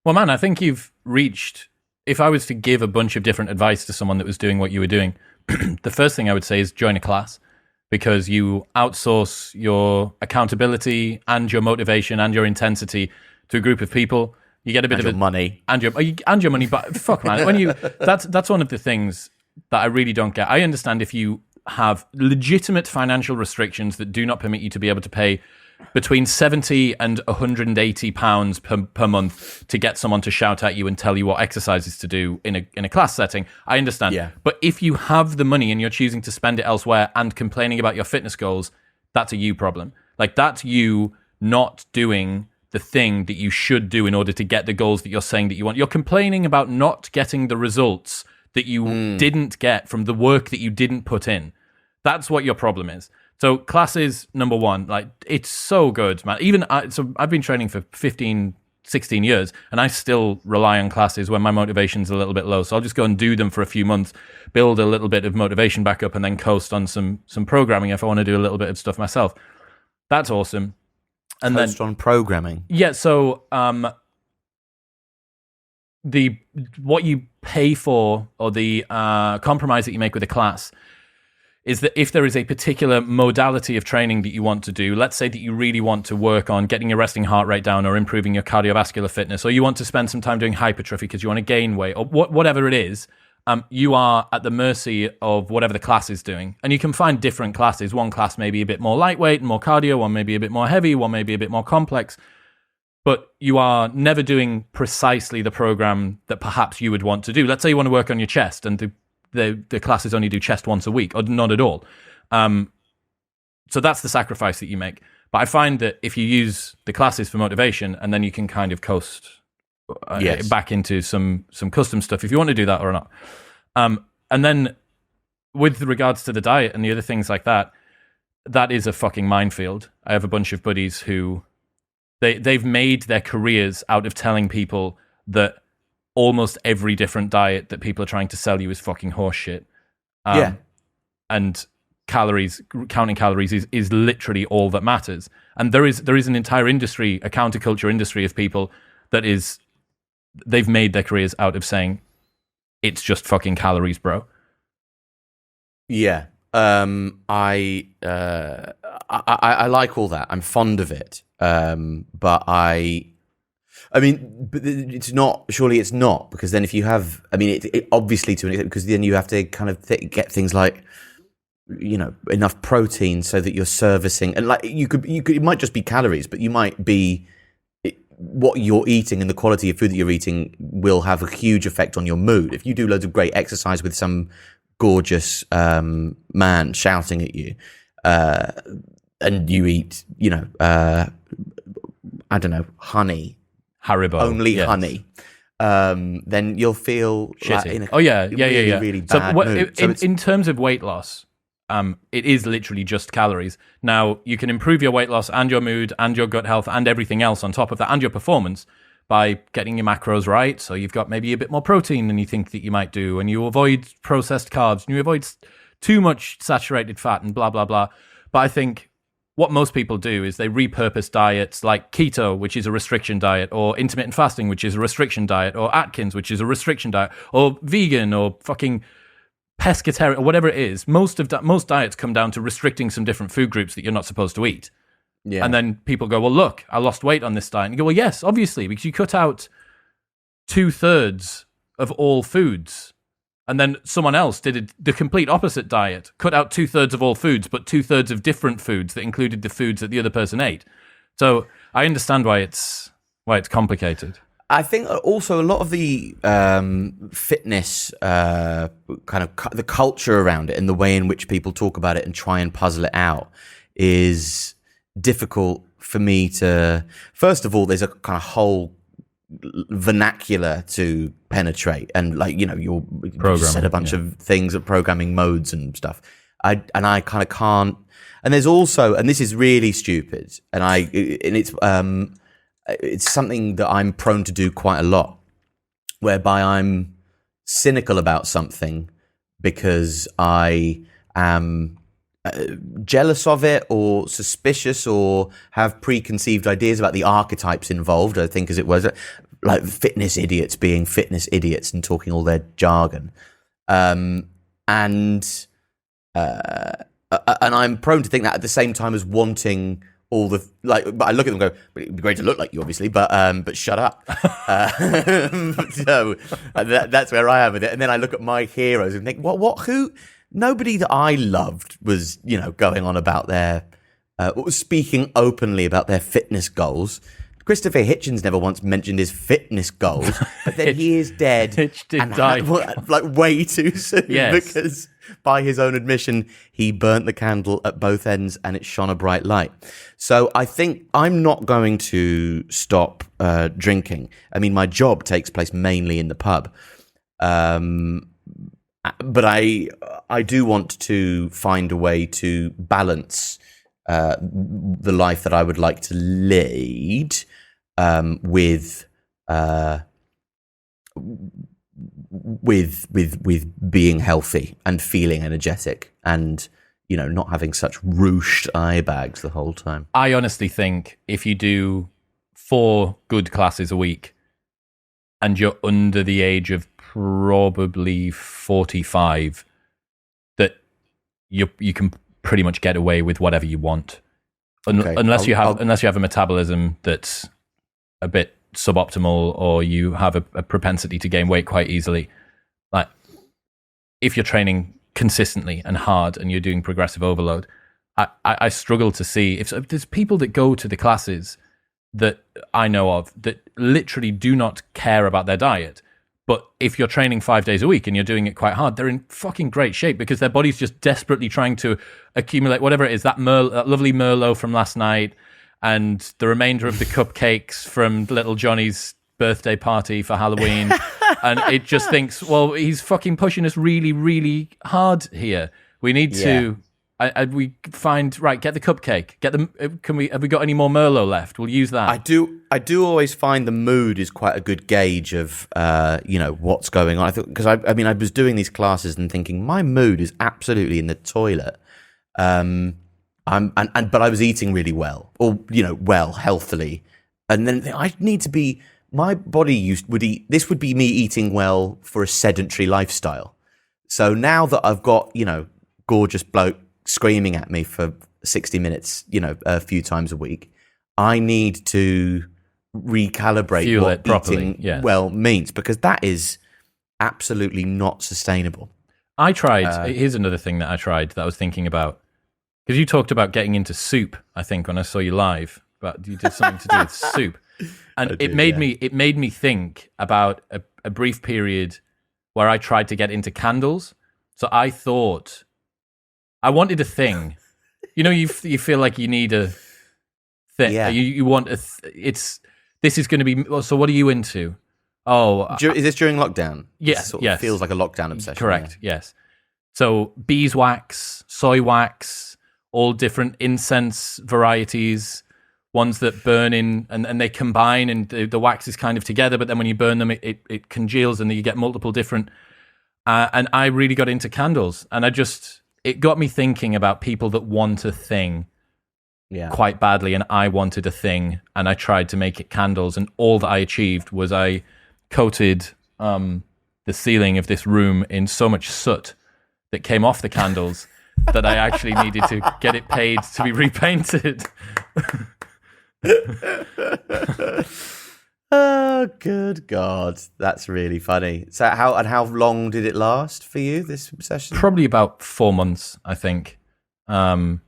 S1: Well, man, I think you've reached, if I was to give a bunch of different advice to someone that was doing what you were doing, the first thing I would say is join a class, because you outsource your accountability and your motivation and your intensity to a group of people. You get a bit of
S2: money
S1: and your money, but fuck, man, that's one of the things that I really don't get. I understand if you have legitimate financial restrictions that do not permit you to be able to pay between 70 and 180 pounds per month to get someone to shout at you and tell you what exercises to do in a class setting. I understand.
S2: Yeah.
S1: But if you have the money and you're choosing to spend it elsewhere and complaining about your fitness goals, that's a you problem. Like, that's you not doing the thing that you should do in order to get the goals that you're saying that you want. You're complaining about not getting the results that you didn't get from the work that you didn't put in. That's what your problem is. So classes, number one, like, it's so good, man. So I've been training for 15, 16 years, and I still rely on classes when my motivation's a little bit low. So I'll just go and do them for a few months, build a little bit of motivation back up, and then coast on some programming if I want to do a little bit of stuff myself. That's awesome. And
S2: coast on programming.
S1: Yeah, so what you pay for, or the compromise that you make with a class, is that if there is a particular modality of training that you want to do, let's say that you really want to work on getting your resting heart rate down or improving your cardiovascular fitness, or you want to spend some time doing hypertrophy because you want to gain weight, or whatever it is, you are at the mercy of whatever the class is doing. And you can find different classes. One class may be a bit more lightweight and more cardio, one may be a bit more heavy, one may be a bit more complex. But you are never doing precisely the program that perhaps you would want to do. Let's say you want to work on your chest, and the classes only do chest once a week, or not at all. So that's the sacrifice that you make. But I find that if you use the classes for motivation, and then you can kind of coast back into some custom stuff if you want to do that or not. And then with regards to the diet and the other things like that, that is a fucking minefield. I have a bunch of buddies who they've made their careers out of telling people that almost every different diet that people are trying to sell you is fucking horseshit. And counting calories is literally all that matters. And there is an entire industry, a counterculture industry of people they've made their careers out of saying it's just fucking calories, bro.
S2: Yeah. I like all that. I'm fond of it. But it's not. Surely it's not, because then if you have, it obviously to an extent, because then you have to kind of get things like, enough protein so that you're servicing, and like you could, it might just be calories, but you might be, what you're eating and the quality of food that you're eating will have a huge effect on your mood. If you do loads of great exercise with some gorgeous man shouting at you, and you eat, I don't know, honey.
S1: Haribo.
S2: Only honey. Then you'll feel
S1: shitty.
S2: Like
S1: in a really
S2: bad mood.
S1: In terms of weight loss, it is literally just calories. Now, you can improve your weight loss and your mood and your gut health and everything else on top of that and your performance by getting your macros right. So you've got maybe a bit more protein than you think that you might do, and you avoid processed carbs, and you avoid too much saturated fat and blah, blah, blah. But I think what most people do is they repurpose diets like keto, which is a restriction diet, or intermittent fasting, which is a restriction diet, or Atkins, which is a restriction diet, or vegan, or fucking pescatarian, or whatever it is. Most diets come down to restricting some different food groups that you're not supposed to eat. Yeah. And then people go, well, look, I lost weight on this diet. And you go, well, yes, obviously, because you cut out 2/3 of all foods. And then someone else did the complete opposite diet, cut out 2/3 of all foods, but 2/3 of different foods that included the foods that the other person ate. So I understand why it's complicated.
S2: I think also a lot of the fitness kind of the culture around it and the way in which people talk about it and try and puzzle it out is difficult for me to. First of all, there's a kind of whole vernacular to penetrate, and like you said a bunch of things of programming modes and stuff. I kind of can't. And there's also, and this is really stupid, and it's something that I'm prone to do quite a lot, whereby I'm cynical about something because I am jealous of it or suspicious or have preconceived ideas about the archetypes involved, I think, as it was, like fitness idiots being fitness idiots and talking all their jargon. And I'm prone to think that at the same time as wanting all the, like, but I look at them and go, but it'd be great to look like you, obviously, but shut up. So that's where I am with it. And then I look at my heroes and think, who? Nobody that I loved was, going on about their, speaking openly about their fitness goals. Christopher Hitchens never once mentioned his fitness goals, but then he is dead.
S1: Hitch did die.
S2: Like way too soon, because by his own admission, he burnt the candle at both ends and it shone a bright light. So I think I'm not going to stop drinking. I mean, my job takes place mainly in the pub. But I do want to find a way to balance the life that I would like to lead with being healthy and feeling energetic and not having such ruched eye bags the whole time.
S1: I honestly think if you do 4 good classes a week and you're under the age of probably 45, that you can pretty much get away with whatever you want, unless you have a metabolism that's a bit suboptimal, or you have a propensity to gain weight quite easily. Like, if you're training consistently and hard and you're doing progressive overload, I struggle to see if there's people that go to the classes that I know of that literally do not care about their diet. But if you're training 5 days a week and you're doing it quite hard, they're in fucking great shape because their body's just desperately trying to accumulate whatever it is, that lovely Merlot from last night and the remainder of the cupcakes from little Johnny's birthday party for Halloween. And it just thinks, well, he's fucking pushing us really, really hard here. We need to... we find, right, get the cupcake. Have we got any more Merlot left? We'll use that.
S2: I do always find the mood is quite a good gauge of what's going on. I think because I was doing these classes and thinking my mood is absolutely in the toilet. But I was eating really well, or healthily, and then I need to be. My body would eat. This would be me eating well for a sedentary lifestyle. So now that I've got gorgeous bloke screaming at me for 60 minutes, a few times a week, I need to recalibrate what eating well means, because that is absolutely not sustainable.
S1: I tried, here's another thing that I tried that I was thinking about, because you talked about getting into soup, I think, when I saw you live, but you did something to do with soup. And it made me think about a brief period where I tried to get into candles. So I thought... I wanted a thing. You feel like you need a thing. Yeah. You want this is going to be... So what are you into? Oh...
S2: Is this during lockdown?
S1: Yes.
S2: It feels like a lockdown obsession.
S1: Correct, yes. So beeswax, soy wax, all different incense varieties, ones that burn in and they combine and the wax is kind of together, but then when you burn them, it congeals and you get multiple different. And I really got into candles, and it got me thinking about people that want a thing quite badly, and I wanted a thing, and I tried to make it candles, and all that I achieved was I coated the ceiling of this room in so much soot that came off the candles that I actually needed to get it paid to be repainted.
S2: Oh, good God. That's really funny. So how long did it last for you, this session?
S1: Probably about 4 months, I think. But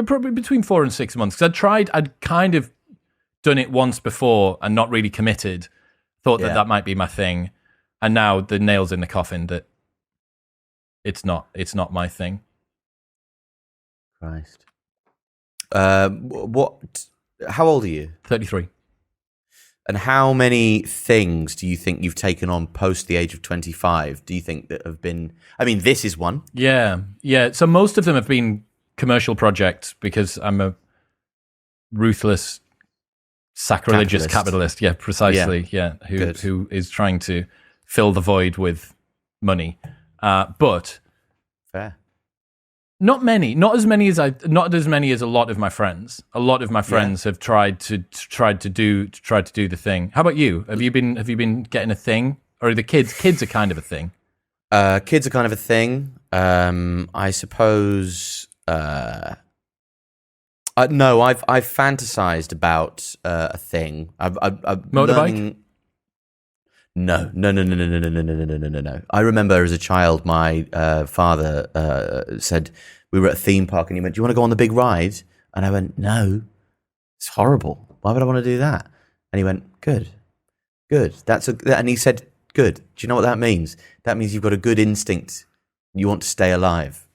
S1: probably between 4 and 6 months. Because I'd kind of done it once before and not really committed. Thought that might be my thing. And now the nail's in the coffin that it's not my thing.
S2: Christ. How old are you?
S1: 33.
S2: And how many things do you think you've taken on post the age of 25? Do you think that have been... I mean, this is one.
S1: Yeah. So most of them have been commercial projects because I'm a ruthless, sacrilegious capitalist. Yeah, precisely. Yeah, who is trying to fill the void with money. But
S2: fair.
S1: Not as many as a lot of my friends. A lot of my friends have tried to do the thing. How about you? Have you been getting a thing, or are the kids? Kids are kind of a thing.
S2: Kids are kind of a thing. I suppose. No, I've fantasized about a thing. I've
S1: motorbike.
S2: No. I remember as a child, my father said we were at a theme park, and he went, "Do you want to go on the big ride?" And I went, "No, it's horrible. Why would I want to do that?" And he went, "Good. And he said, "Good. Do you know what that means? That means you've got a good instinct. You want to stay alive."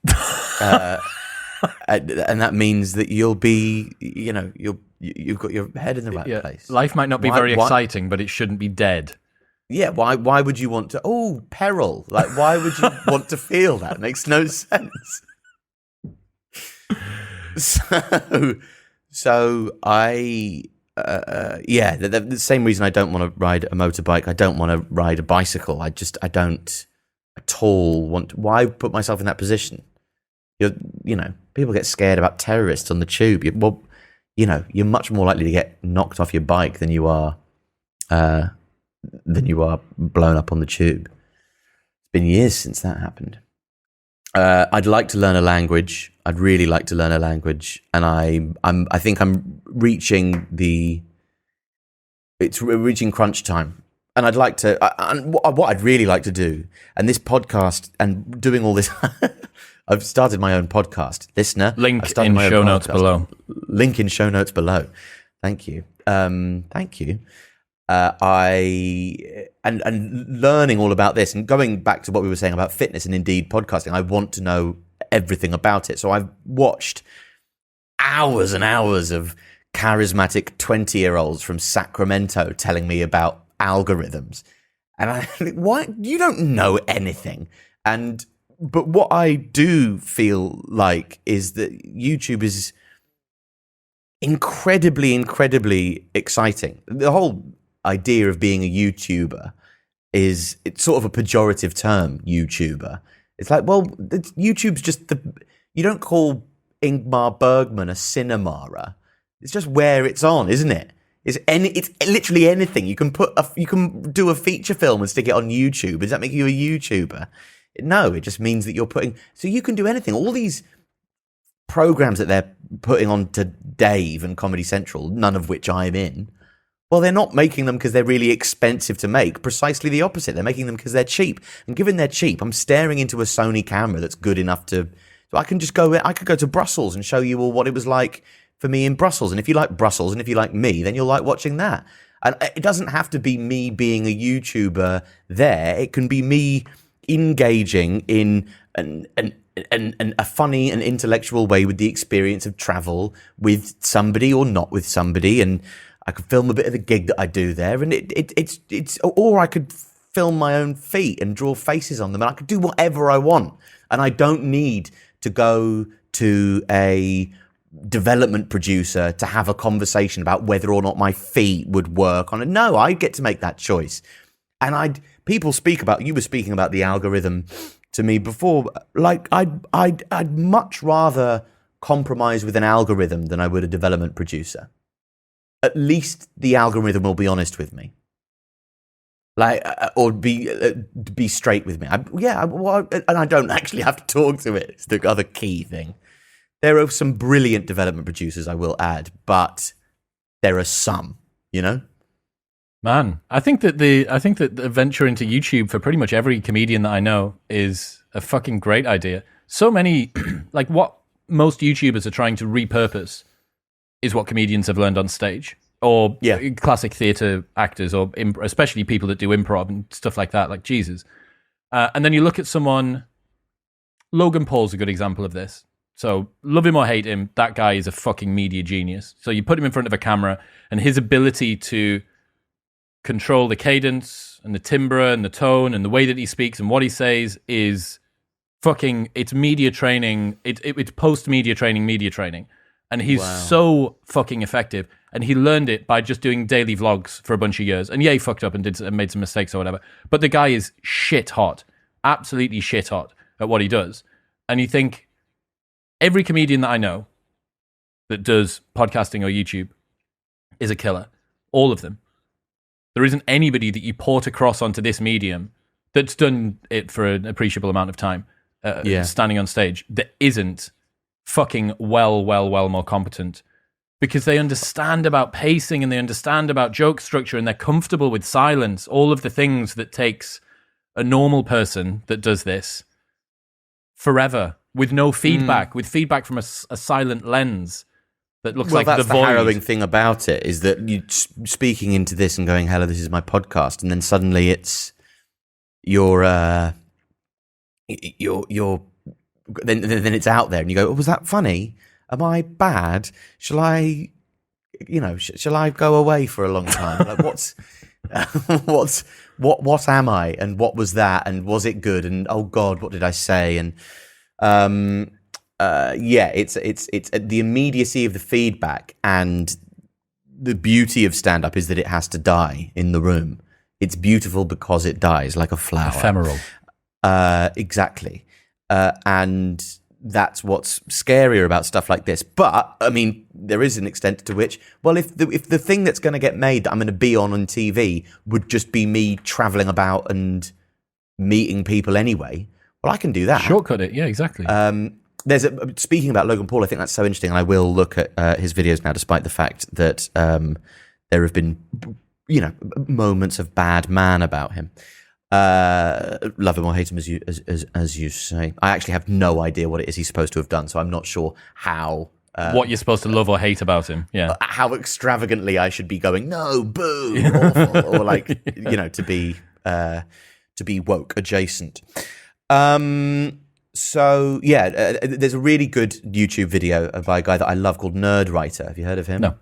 S2: And that means that you'll be, you've got your head in the right place.
S1: Life might not be very exciting, but it shouldn't be dead.
S2: Yeah, why would you want to... Oh, peril. Like, why would you want to feel that? It makes no sense. So the same reason I don't want to ride a motorbike, I don't want to ride a bicycle. I don't at all want... Why put myself in that position? People get scared about terrorists on the tube. You're much more likely to get knocked off your bike than you are blown up on the tube. It's been years since that happened. I'd like to learn a language. I'd really like to learn a language, and I think I'm reaching reaching crunch time. And I'd like to. What I'd really like to do, and this podcast, and doing all this. I've started my own podcast. Listener,
S1: link in show notes below.
S2: Link in show notes below. Thank you. Thank you. And learning all about this, and going back to what we were saying about fitness and indeed podcasting, I want to know everything about it. So I've watched hours and hours of charismatic 20-year-olds from Sacramento telling me about algorithms, and I think, why? You don't know anything. But what I do feel like is that YouTube is incredibly, incredibly exciting. The whole idea of being a YouTuber it's sort of a pejorative term, YouTuber. It's like, well, YouTube's just you don't call Ingmar Bergman a cinemarer. It's just where it's on, isn't it? It's literally anything. You can do a feature film and stick it on YouTube. Does that make you a YouTuber? No, it just means that you're so you can do anything. All these programs that they're putting on to Dave and Comedy Central, none of which I'm in, well, they're not making them because they're really expensive to make. Precisely the opposite. They're making them because they're cheap. And given they're cheap, I'm staring into a Sony camera that's good enough so I could go to Brussels and show you all what it was like for me in Brussels. And if you like Brussels and if you like me, then you'll like watching that. And it doesn't have to be me being a YouTuber there. It can be me engaging in a funny and intellectual way with the experience of travel with somebody or not with somebody, and I could film a bit of the gig that I do there, and or I could film my own feet and draw faces on them, and I could do whatever I want. And I don't need to go to a development producer to have a conversation about whether or not my feet would work on it. No, I get to make that choice. And people speak about, you were speaking about the algorithm to me before. Like, I'd much rather compromise with an algorithm than I would a development producer. At least the algorithm will be honest with me. Like, or be straight with me. And I don't actually have to talk to it. It's the other key thing. There are some brilliant development producers, I will add, but there are some, you know?
S1: Man, I think that the venture into YouTube for pretty much every comedian that I know is a fucking great idea. So many, like what most YouTubers are trying to repurpose is what comedians have learned on stage, or classic theatre actors, or especially people that do improv and stuff like that, like Jesus. And then you look at someone, Logan Paul's a good example of this. So love him or hate him, that guy is a fucking media genius. So you put him in front of a camera, and his ability to control the cadence and the timbre and the tone and the way that he speaks and what he says is fucking, it's media training. It's post-media training. And he's so fucking effective. And he learned it by just doing daily vlogs for a bunch of years. And he fucked up and made some mistakes or whatever. But the guy is shit hot, absolutely shit hot at what he does. And you think, every comedian that I know that does podcasting or YouTube is a killer. All of them. There isn't anybody that you port across onto this medium that's done it for an appreciable amount of time, standing on stage, that isn't fucking well more competent, because they understand about pacing and they understand about joke structure and they're comfortable with silence, all of the things that takes a normal person that does this forever, with no feedback, with feedback from a silent lens that looks like the void.
S2: That's the harrowing thing about it, is that you speaking into this and going, hello, this is my podcast, and then suddenly it's then it's out there and you go, oh, was that funny? Am I bad? Shall I go away for a long time? Like, what am I? And what was that? And was it good? And oh God, what did I say? And it's the immediacy of the feedback, and the beauty of stand-up is that it has to die in the room. It's beautiful because it dies like a flower.
S1: Ephemeral.
S2: Exactly. And that's what's scarier about stuff like this. But I mean, there is an extent to which, well, if the thing that's going to get made that I'm going to be on TV would just be me traveling about and meeting people anyway, well, I can do that.
S1: Shortcut it. Yeah, exactly.
S2: Speaking about Logan Paul, I think that's so interesting, and I will look at his videos now, despite the fact that there have been, moments of bad man about him. Love him or hate him, as you say. I actually have no idea what it is he's supposed to have done, so I'm not sure how.
S1: What you're supposed to love or hate about him, yeah. How
S2: extravagantly I should be going, no, boo, awful, or like, to be woke adjacent. So yeah, there's a really good YouTube video by a guy that I love called Nerd Writer. Have you heard of him?
S1: No.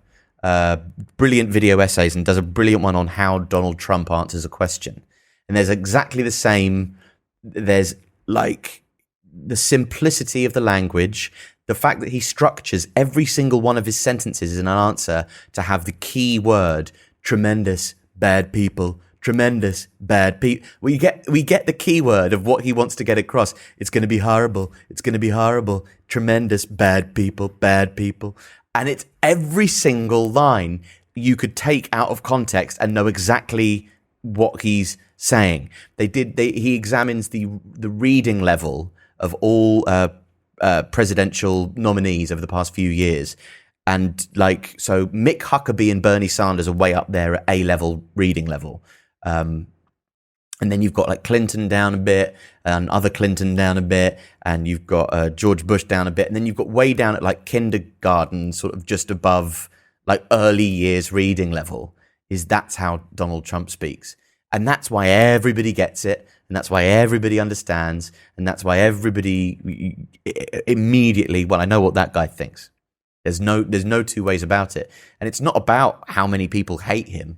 S2: Brilliant video essays, and does a brilliant one on how Donald Trump answers a question. And there's exactly the same. There's like the simplicity of the language, the fact that he structures every single one of his sentences in an answer to have the key word, tremendous, bad people. Tremendous, bad people. We get the key word of what he wants to get across. It's going to be horrible. It's going to be horrible. Tremendous, bad people, bad people. And it's every single line you could take out of context and know exactly what he's saying. He examines the reading level of all presidential nominees over the past few years. And so Mick Huckabee and Bernie Sanders are way up there at A-level reading level. And then you've got like Clinton down a bit, and other Clinton down a bit, and you've got George Bush down a bit, and then you've got way down at like kindergarten, sort of just above like early years reading level. That's how Donald Trump speaks, and that's why everybody gets it, and that's why everybody understands, and that's why everybody immediately. Well, I know what that guy thinks. There's no two ways about it, and it's not about how many people hate him.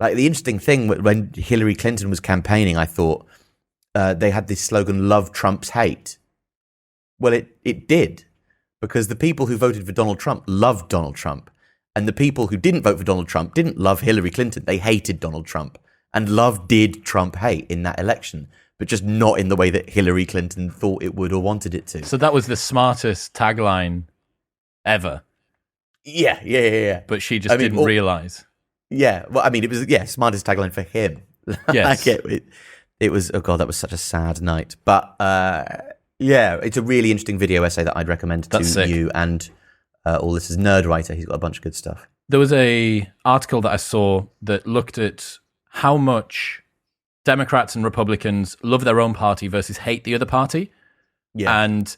S2: Like the interesting thing when Hillary Clinton was campaigning, I thought they had this slogan, "Love Trump's hate," Well, it did, because the people who voted for Donald Trump loved Donald Trump. And the people who didn't vote for Donald Trump didn't love Hillary Clinton. They hated Donald Trump. And love did Trump hate in that election, but just not in the way that Hillary Clinton thought it would or wanted it to.
S1: So that was the smartest tagline ever.
S2: Yeah.
S1: But she just didn't realize.
S2: Yeah. Well, I mean, it was, smartest tagline for him.
S1: Yes.
S2: It was, oh God, that was such a sad night. But it's a really interesting video essay that I'd recommend to you and all this is Nerd Writer. He's got a bunch of good stuff.
S1: There was a article that I saw that looked at how much Democrats and Republicans love their own party versus hate the other party.
S2: Yeah.
S1: And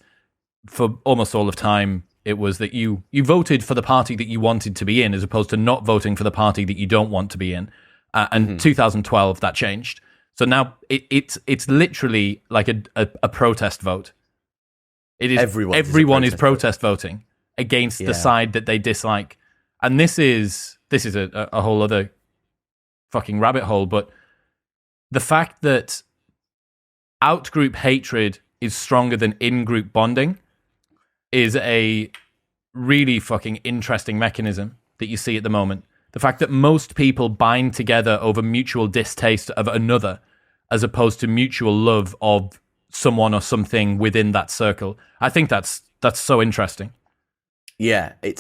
S1: for almost all of time, it was that you voted for the party that you wanted to be in as opposed to not voting for the party that you don't want to be in. And 2012, that changed. So now it's literally like a protest vote. It is everyone is protest voting against the side that they dislike. And this is a whole other fucking rabbit hole, but the fact that out-group hatred is stronger than in-group bonding is a really fucking interesting mechanism that you see at the moment. The fact that most people bind together over mutual distaste of another as opposed to mutual love of someone or something within that circle. I think that's so interesting.
S2: Yeah, I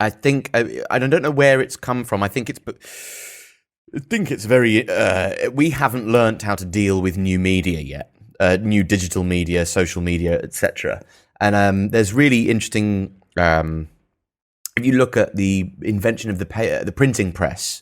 S2: think I don't know where it's come from. I think it's very we haven't learnt how to deal with new media yet. New digital media, social media, etc. And there's really interesting if you look at the invention of the printing press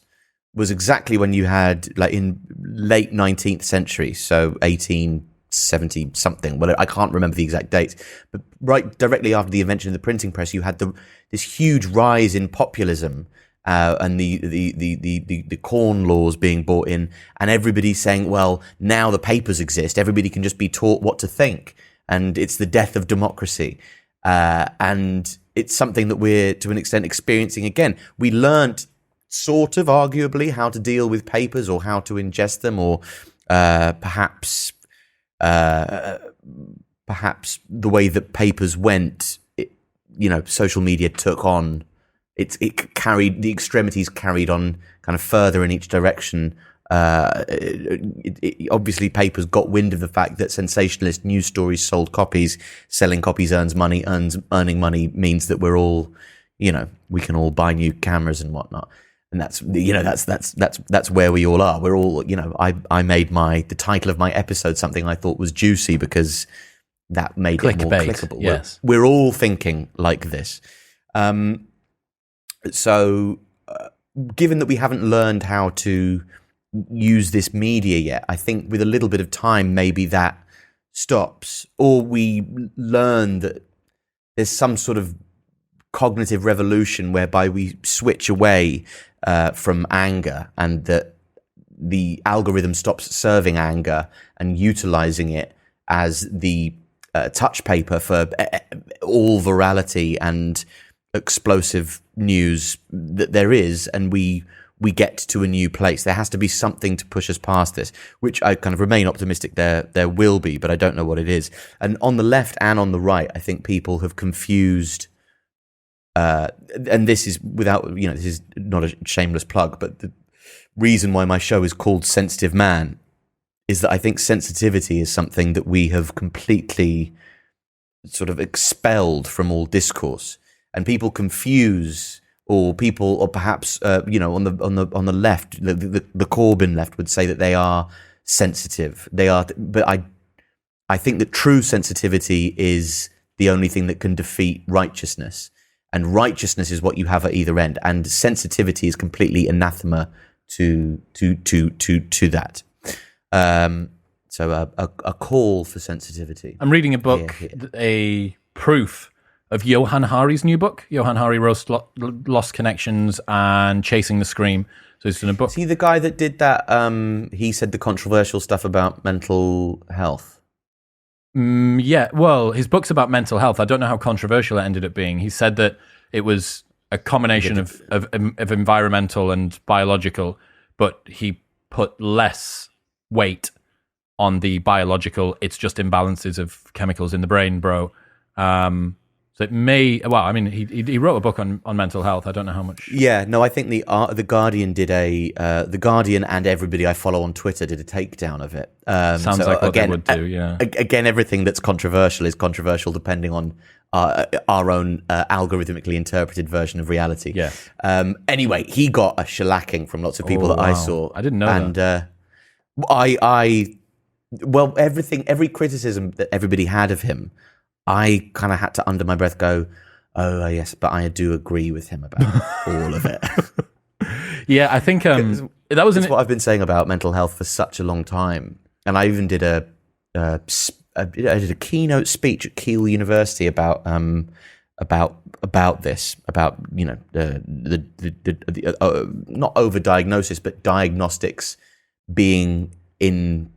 S2: was exactly when you had, like, in late 19th century, so 1870 something. Well, I can't remember the exact dates, but right directly after the invention of the printing press, you had this huge rise in populism and the corn laws being brought in, and everybody saying, well, now the papers exist, everybody can just be taught what to think, and it's the death of democracy. And it's something that we're, to an extent, experiencing again. We learnt, sort of arguably, how to deal with papers or how to ingest them, or perhaps the way that papers went, social media took on. It carried, the extremities carried on kind of further in each direction. Obviously, papers got wind of the fact that sensationalist news stories sold copies. Selling copies earns money. Earning money means that we're all, we can all buy new cameras and whatnot. And that's where we all are. We're all, I made the title of my episode something I thought was juicy because that made it more clickable.
S1: Yes.
S2: We're all thinking like this. So given that we haven't learned how to use this media yet, I think with a little bit of time, maybe that stops, or we learn that there's some sort of cognitive revolution whereby we switch away from anger, and that the algorithm stops serving anger and utilizing it as the touch paper for all virality and explosive news that there is, and we get to a new place. There has to be something to push us past this, which I kind of remain optimistic there will be, but I don't know what it is. And on the left and on the right, I think people have confused, and this is without, this is not a shameless plug, but the reason why my show is called Sensitive Man is that I think sensitivity is something that we have completely sort of expelled from all discourse. And people confuse, or perhaps on the left, the Corbyn left would say that they are sensitive. They are, but I think that true sensitivity is the only thing that can defeat righteousness, and righteousness is what you have at either end, and sensitivity is completely anathema to that. So a call for sensitivity.
S1: I'm reading a book, a proof of Johann Hari's new book. Johann Hari wrote Lost Connections and Chasing the Scream. So he's done a book.
S2: Is he the guy that did that? He said the controversial stuff about mental health.
S1: Yeah, well, his book's about mental health. I don't know how controversial it ended up being. He said that it was a combination of environmental and biological, but he put less weight on the biological, it's just imbalances of chemicals in the brain, bro. So it may, well, I mean, he wrote a book on mental health. I don't know how much.
S2: Yeah, no, I think the Guardian did the Guardian and everybody I follow on Twitter did a takedown of it.
S1: Sounds like what they would do, yeah.
S2: Again, everything that's controversial is controversial depending on our own algorithmically interpreted version of reality.
S1: Yeah.
S2: Anyway, he got a shellacking from lots of people that I saw.
S1: I didn't know that.
S2: Well, every criticism that everybody had of him, I kind of had to, under my breath, go, oh, yes, but I do agree with him about all of it.
S1: Yeah, I think that was
S2: what I've been saying about mental health for such a long time. And I even did I did a keynote speech at Keele University about this, about, you know, the not overdiagnosis, but diagnostics being in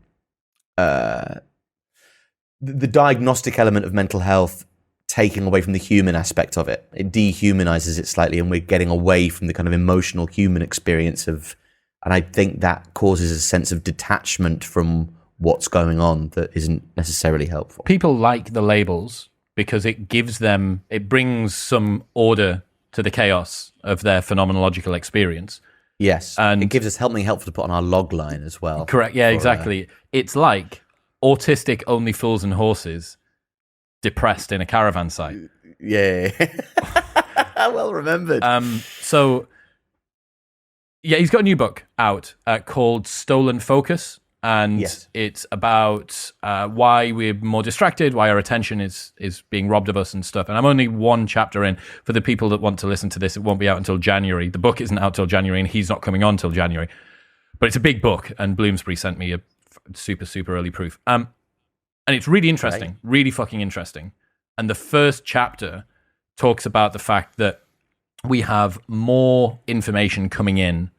S2: the diagnostic element of mental health taking away from the human aspect of it. It dehumanizes it slightly, and we're getting away from the kind of emotional human experience of, and I think that causes a sense of detachment from what's going on that isn't necessarily helpful.
S1: People like the labels because it brings some order to the chaos of their phenomenological experience.
S2: Yes, and it gives us something helpful to put on our log line as well.
S1: Correct, yeah, exactly. It's like autistic only fools and horses depressed in a caravan site.
S2: Yeah. Well remembered.
S1: So yeah, he's got a new book out called Stolen Focus, and it's about why we're more distracted, why our attention is being robbed of us and stuff. And I'm only one chapter in. For the people that want to listen to this, it won't be out until January. The book isn't out till January, and he's not coming on till January. But it's a big book, and Bloomsbury sent me a super early proof. And it's really interesting, really fucking interesting. And the first chapter talks about the fact that we have more information coming in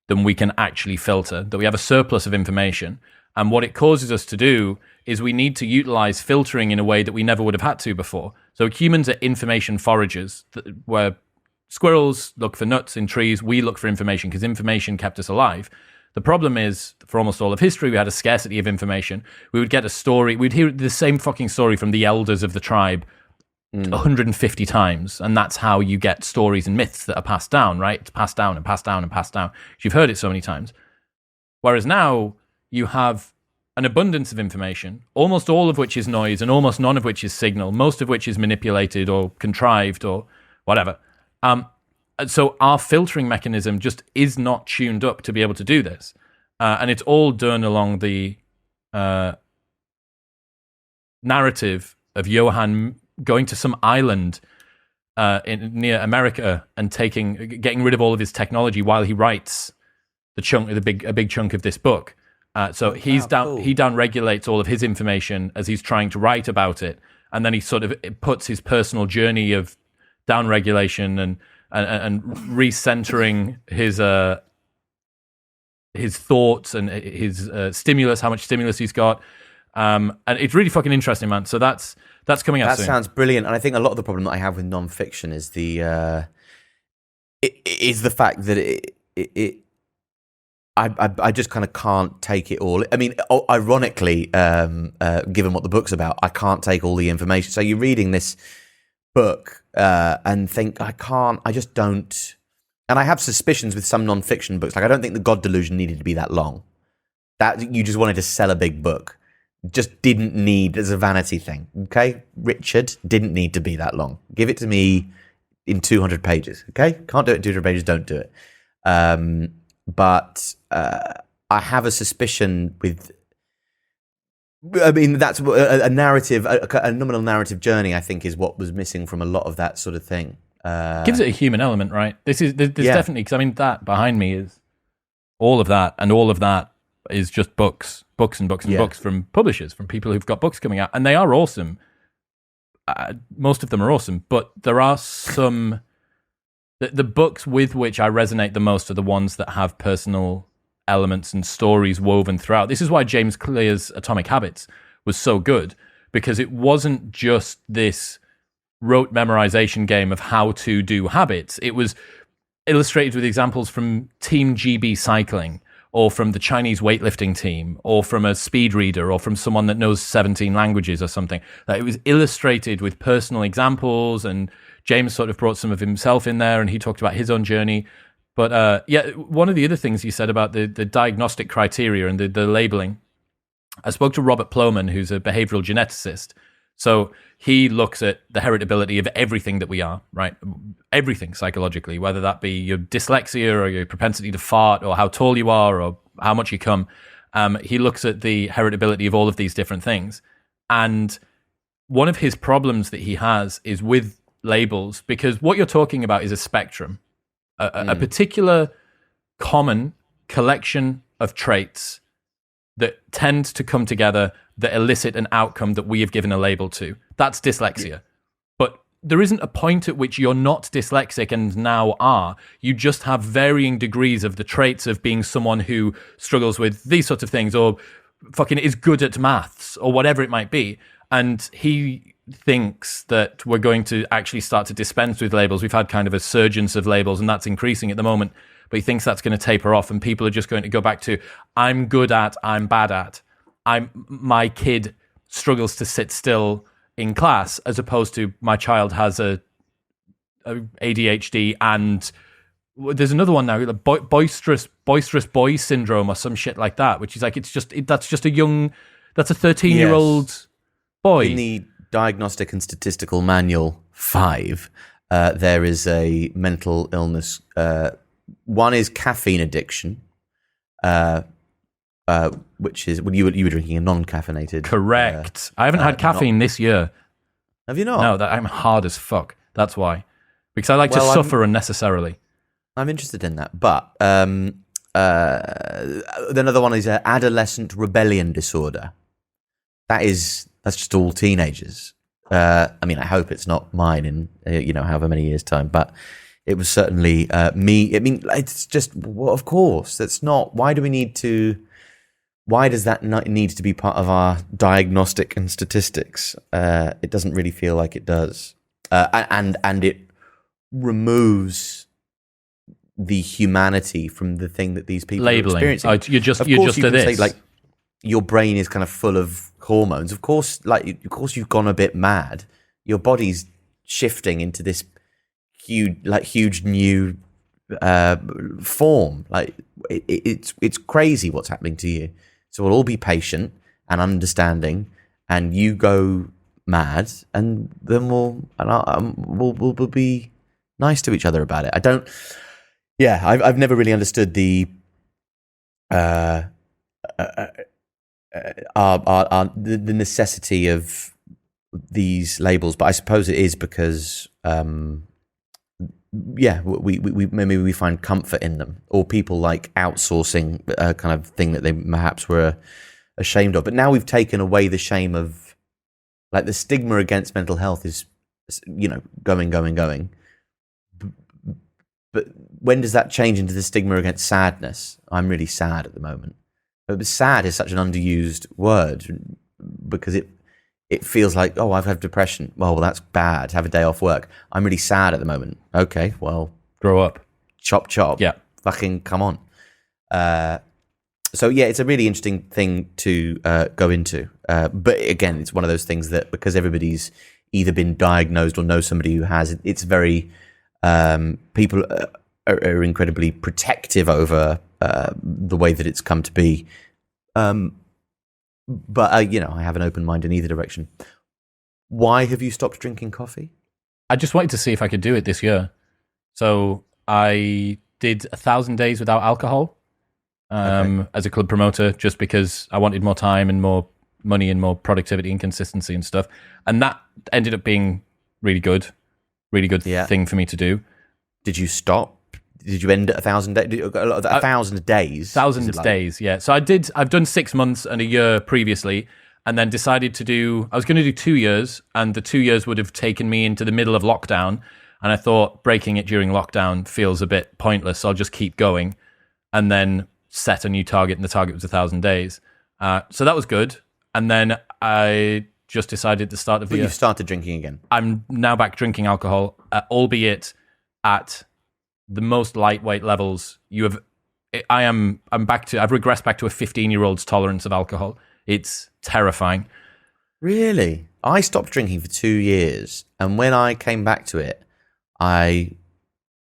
S1: than we can actually filter, that we have a surplus of information. And what it causes us to do is we need to utilize filtering in a way that we never would have had to before. So humans are information foragers, where squirrels look for nuts in trees, we look for information because information kept us alive. The problem is, for almost all of history, we had a scarcity of information. We would get a story, we'd hear the same fucking story from the elders of the tribe 150 times, and that's how you get stories and myths that are passed down, right? It's passed down and passed down and passed down. You've heard it so many times. Whereas now, you have an abundance of information, almost all of which is noise and almost none of which is signal, most of which is manipulated or contrived or whatever. So our filtering mechanism just is not tuned up to be able to do this. And it's all done along the narrative of Johann going to some island near America and getting rid of all of his technology while he writes a big chunk of this book. So he downregulates all of his information as he's trying to write about it. And then he sort of puts his personal journey of downregulation and recentering his thoughts and his stimulus, how much stimulus he's got, and it's really fucking interesting, man. So that's coming out soon.
S2: That sounds brilliant, and I think a lot of the problem that I have with nonfiction is the fact that I just kind of can't take it all. I mean, ironically, given what the book's about, I can't take all the information. So you're reading this book and think, I just don't. And I have suspicions with some non-fiction books. Like, I don't think The God Delusion needed to be that long. That you just wanted to sell a big book. Just didn't need, as a vanity thing. Okay? Richard didn't need to be that long. Give it to me in 200 pages. Okay? Can't do it in 200 pages, don't do it. But I have a suspicion with, I mean, that's a narrative, a nominal narrative journey, I think, is what was missing from a lot of that sort of thing.
S1: Gives it a human element, right? There's definitely, because I mean, that behind me is all of that, and all of that is just books and books from publishers, from people who've got books coming out, and they are awesome. Most of them are awesome, but there are some. The books with which I resonate the most are the ones that have personal elements and stories woven throughout. This is why James Clear's Atomic Habits was so good, because it wasn't just this rote memorization game of how to do habits. It was illustrated with examples from Team GB cycling, or from the Chinese weightlifting team, or from a speed reader, or from someone that knows 17 languages or something. That it was illustrated with personal examples, and James sort of brought some of himself in there, and he talked about his own journey. But one of the other things you said about the diagnostic criteria and the labeling, I spoke to Robert Plomin, who's a behavioral geneticist. So he looks at the heritability of everything that we are, right? Everything psychologically, whether that be your dyslexia or your propensity to fart or how tall you are or how much you come. He looks at the heritability of all of these different things. And one of his problems that he has is with labels, because what you're talking about is a spectrum, a particular common collection of traits that tend to come together that elicit an outcome that we have given a label to. That's dyslexia. Yeah. But there isn't a point at which you're not dyslexic and now are. You just have varying degrees of the traits of being someone who struggles with these sorts of things or fucking is good at maths or whatever it might be. And he thinks that we're going to actually start to dispense with labels. We've had kind of a surgence of labels, and that's increasing at the moment. But he thinks that's going to taper off, and people are just going to go back to, I'm good at, I'm bad at. My kid struggles to sit still in class, as opposed to my child has a ADHD, and there's another one now, like boisterous boy syndrome or some shit like that, which is like that's a 13-year-old boy.
S2: In the Diagnostic and Statistical Manual 5, there is a mental illness. One is caffeine addiction, which is you were drinking a non-caffeinated.
S1: Correct. I haven't had caffeine this year.
S2: Have you not?
S1: No, I'm hard as fuck. That's why, because I like to suffer unnecessarily.
S2: I'm interested in that, but the other one is adolescent rebellion disorder. That's just all teenagers. I mean, I hope it's not mine in however many years' time, but it was certainly me. I mean, it's just, well, of course, that's not. Why does that not need to be part of our diagnostic and statistics? It doesn't really feel like it does, and it removes the humanity from the thing that these people
S1: labeling.
S2: are experiencing.
S1: You're just
S2: a this. Say, like, your brain is kind of full of hormones. Of course, you've gone a bit mad. Your body's shifting into this huge new form. Like it's crazy what's happening to you. So we'll all be patient and understanding, and you go mad, and then we'll be nice to each other about it. I've never really understood the necessity of these labels, but I suppose it is because we find comfort in them, or people like outsourcing a kind of thing that they perhaps were ashamed of. But now we've taken away the shame of, like, the stigma against mental health is, going. But when does that change into the stigma against sadness? I'm really sad at the moment. But sad is such an underused word because it feels like, oh, I've had depression. Well, that's bad. Have a day off work. I'm really sad at the moment. Okay, well,
S1: grow up.
S2: Chop.
S1: Yeah.
S2: Fucking come on. So yeah, it's a really interesting thing to go into. But again, it's one of those things that because everybody's either been diagnosed or knows somebody who has it, it's very people are incredibly protective over the way that it's come to be. But I have an open mind in either direction. Why have you stopped drinking coffee?
S1: I just wanted to see if I could do it this year. So I did 1,000 days without alcohol as a club promoter, just because I wanted more time and more money and more productivity and consistency and stuff. And that ended up being really good thing for me to do.
S2: Did you stop? Did you end at 1,000 days? 1,000 days?
S1: 1,000 days, yeah. So I've done 6 months and a year previously, and then decided I was going to do 2 years, and the 2 years would have taken me into the middle of lockdown. And I thought breaking it during lockdown feels a bit pointless. So I'll just keep going and then set a new target. And the target was 1,000 days. So that was good. And then I just decided at the start of the year.
S2: You started drinking again.
S1: I'm now back drinking alcohol, albeit at the most lightweight levels you have I'm back to, I've regressed back to a 15-year-old's tolerance of alcohol. It's terrifying.
S2: Really? I stopped drinking for 2 years, and when I came back to it, I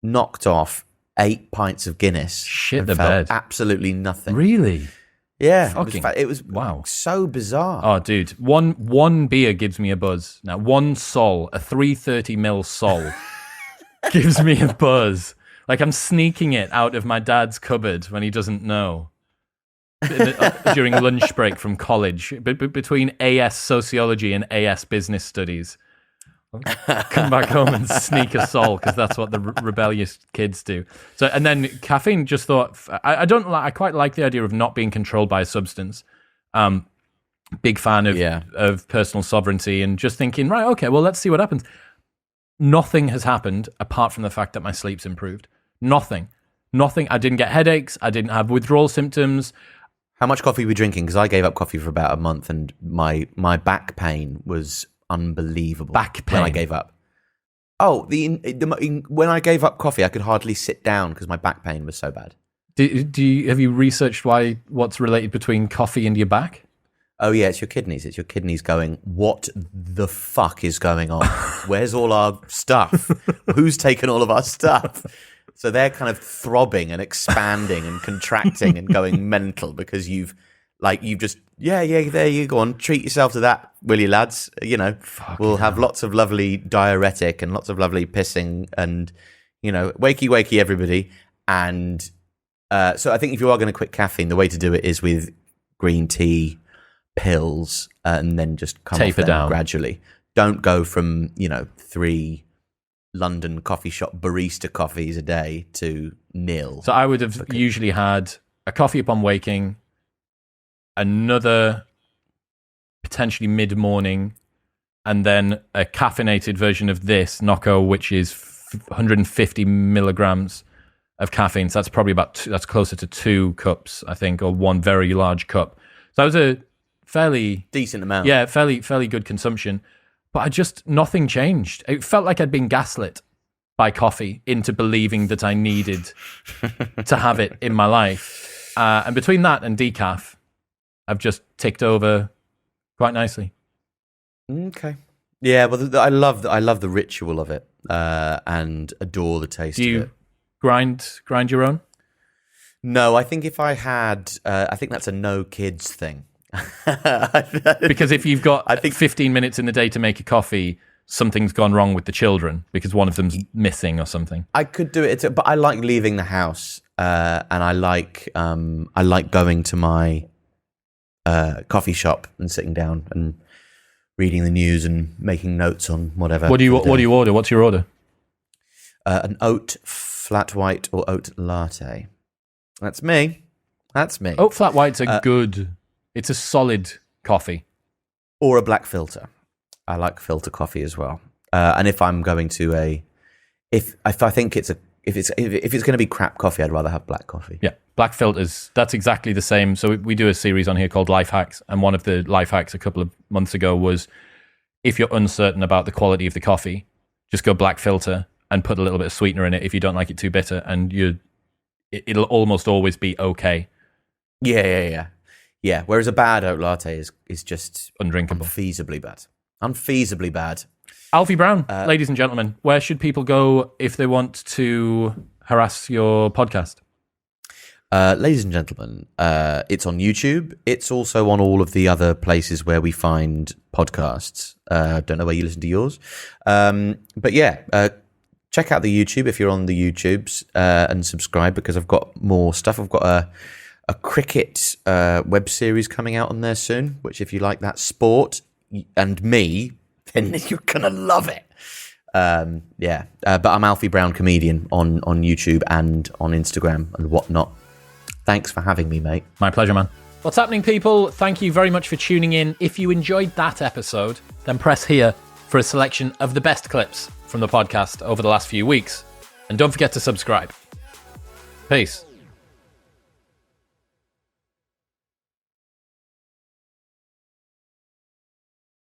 S2: knocked off 8 pints of Guinness.
S1: Shit the
S2: felt
S1: bed.
S2: Absolutely nothing.
S1: Really?
S2: Yeah. It was
S1: wow.
S2: So bizarre.
S1: Oh, dude. One beer gives me a buzz. Now, one Sol, a 330ml Sol, gives me a buzz. Like I'm sneaking it out of my dad's cupboard when he doesn't know. During lunch break from college, between AS Sociology and AS Business Studies. Come back home and sneak a Sol because that's what the rebellious kids do. So, and then caffeine. Just thought I quite like the idea of not being controlled by a substance. Big fan of personal sovereignty and just thinking, right, okay, well, let's see what happens. Nothing has happened apart from the fact that my sleep's improved. Nothing. I didn't get headaches. I didn't have withdrawal symptoms.
S2: How much coffee were you drinking? Because I gave up coffee for about a month, and my back pain was unbelievable.
S1: Back pain?
S2: When I gave up. Oh, when I gave up coffee, I could hardly sit down because my back pain was so bad.
S1: Have you researched what's related between coffee and your back?
S2: Oh, yeah, it's your kidneys. It's your kidneys going, what the fuck is going on? Where's all our stuff? Who's taken all of our stuff? So they're kind of throbbing and expanding and contracting and going mental because you've just, there you go on, treat yourself to that, will you lads? We'll have lots of lovely diuretic and lots of lovely pissing and, wakey everybody. And so I think if you are going to quit caffeine, the way to do it is with green tea, pills, and then just come
S1: taper
S2: off them
S1: down
S2: gradually. Don't go from 3 London coffee shop barista coffees a day to nil.
S1: So I would have usually had a coffee upon waking, another potentially mid-morning, and then a caffeinated version of this Nocco, which is 150 milligrams of caffeine. So that's probably that's closer to 2 cups, I think, or 1 very large cup. So that was a fairly
S2: decent amount.
S1: Yeah, fairly good consumption. But nothing changed. It felt like I'd been gaslit by coffee into believing that I needed to have it in my life. And between that and decaf, I've just ticked over quite nicely.
S2: Okay. Yeah, well, I love the ritual of it and adore the taste of it. Do you
S1: grind your own?
S2: No, I think if I had, I think that's a no kids thing.
S1: Because if you've got 15 minutes in the day to make a coffee, something's gone wrong with the children because one of them's missing or something.
S2: I could do it, but I like leaving the house, and I like going to my coffee shop and sitting down and reading the news and making notes on whatever.
S1: What do you order? What's your order?
S2: An oat flat white or oat latte. That's me.
S1: Oat flat whites are good. It's a solid coffee.
S2: Or a black filter. I like filter coffee as well. And if I'm going to if I think if it's going to be crap coffee, I'd rather have black coffee.
S1: Yeah, black filters. That's exactly the same. So we do a series on here called Life Hacks, and one of the life hacks a couple of months ago was if you're uncertain about the quality of the coffee, just go black filter and put a little bit of sweetener in it if you don't like it too bitter, and it'll almost always be okay.
S2: Yeah, whereas a bad oat latte is just
S1: undrinkable.
S2: Unfeasibly bad.
S1: Alfie Brown, ladies and gentlemen, where should people go if they want to harass your podcast?
S2: Ladies and gentlemen, it's on YouTube. It's also on all of the other places where we find podcasts. Don't know where you listen to yours. But yeah, check out the YouTube if you're on the YouTubes and subscribe because I've got more stuff. I've got a cricket web series coming out on there soon, which if you like that sport and me, then you're going to love it. But I'm Alfie Brown Comedian on YouTube and on Instagram and whatnot. Thanks for having me, mate.
S1: My pleasure, man. What's happening, people? Thank you very much for tuning in. If you enjoyed that episode, then press here for a selection of the best clips from the podcast over the last few weeks. And don't forget to subscribe. Peace.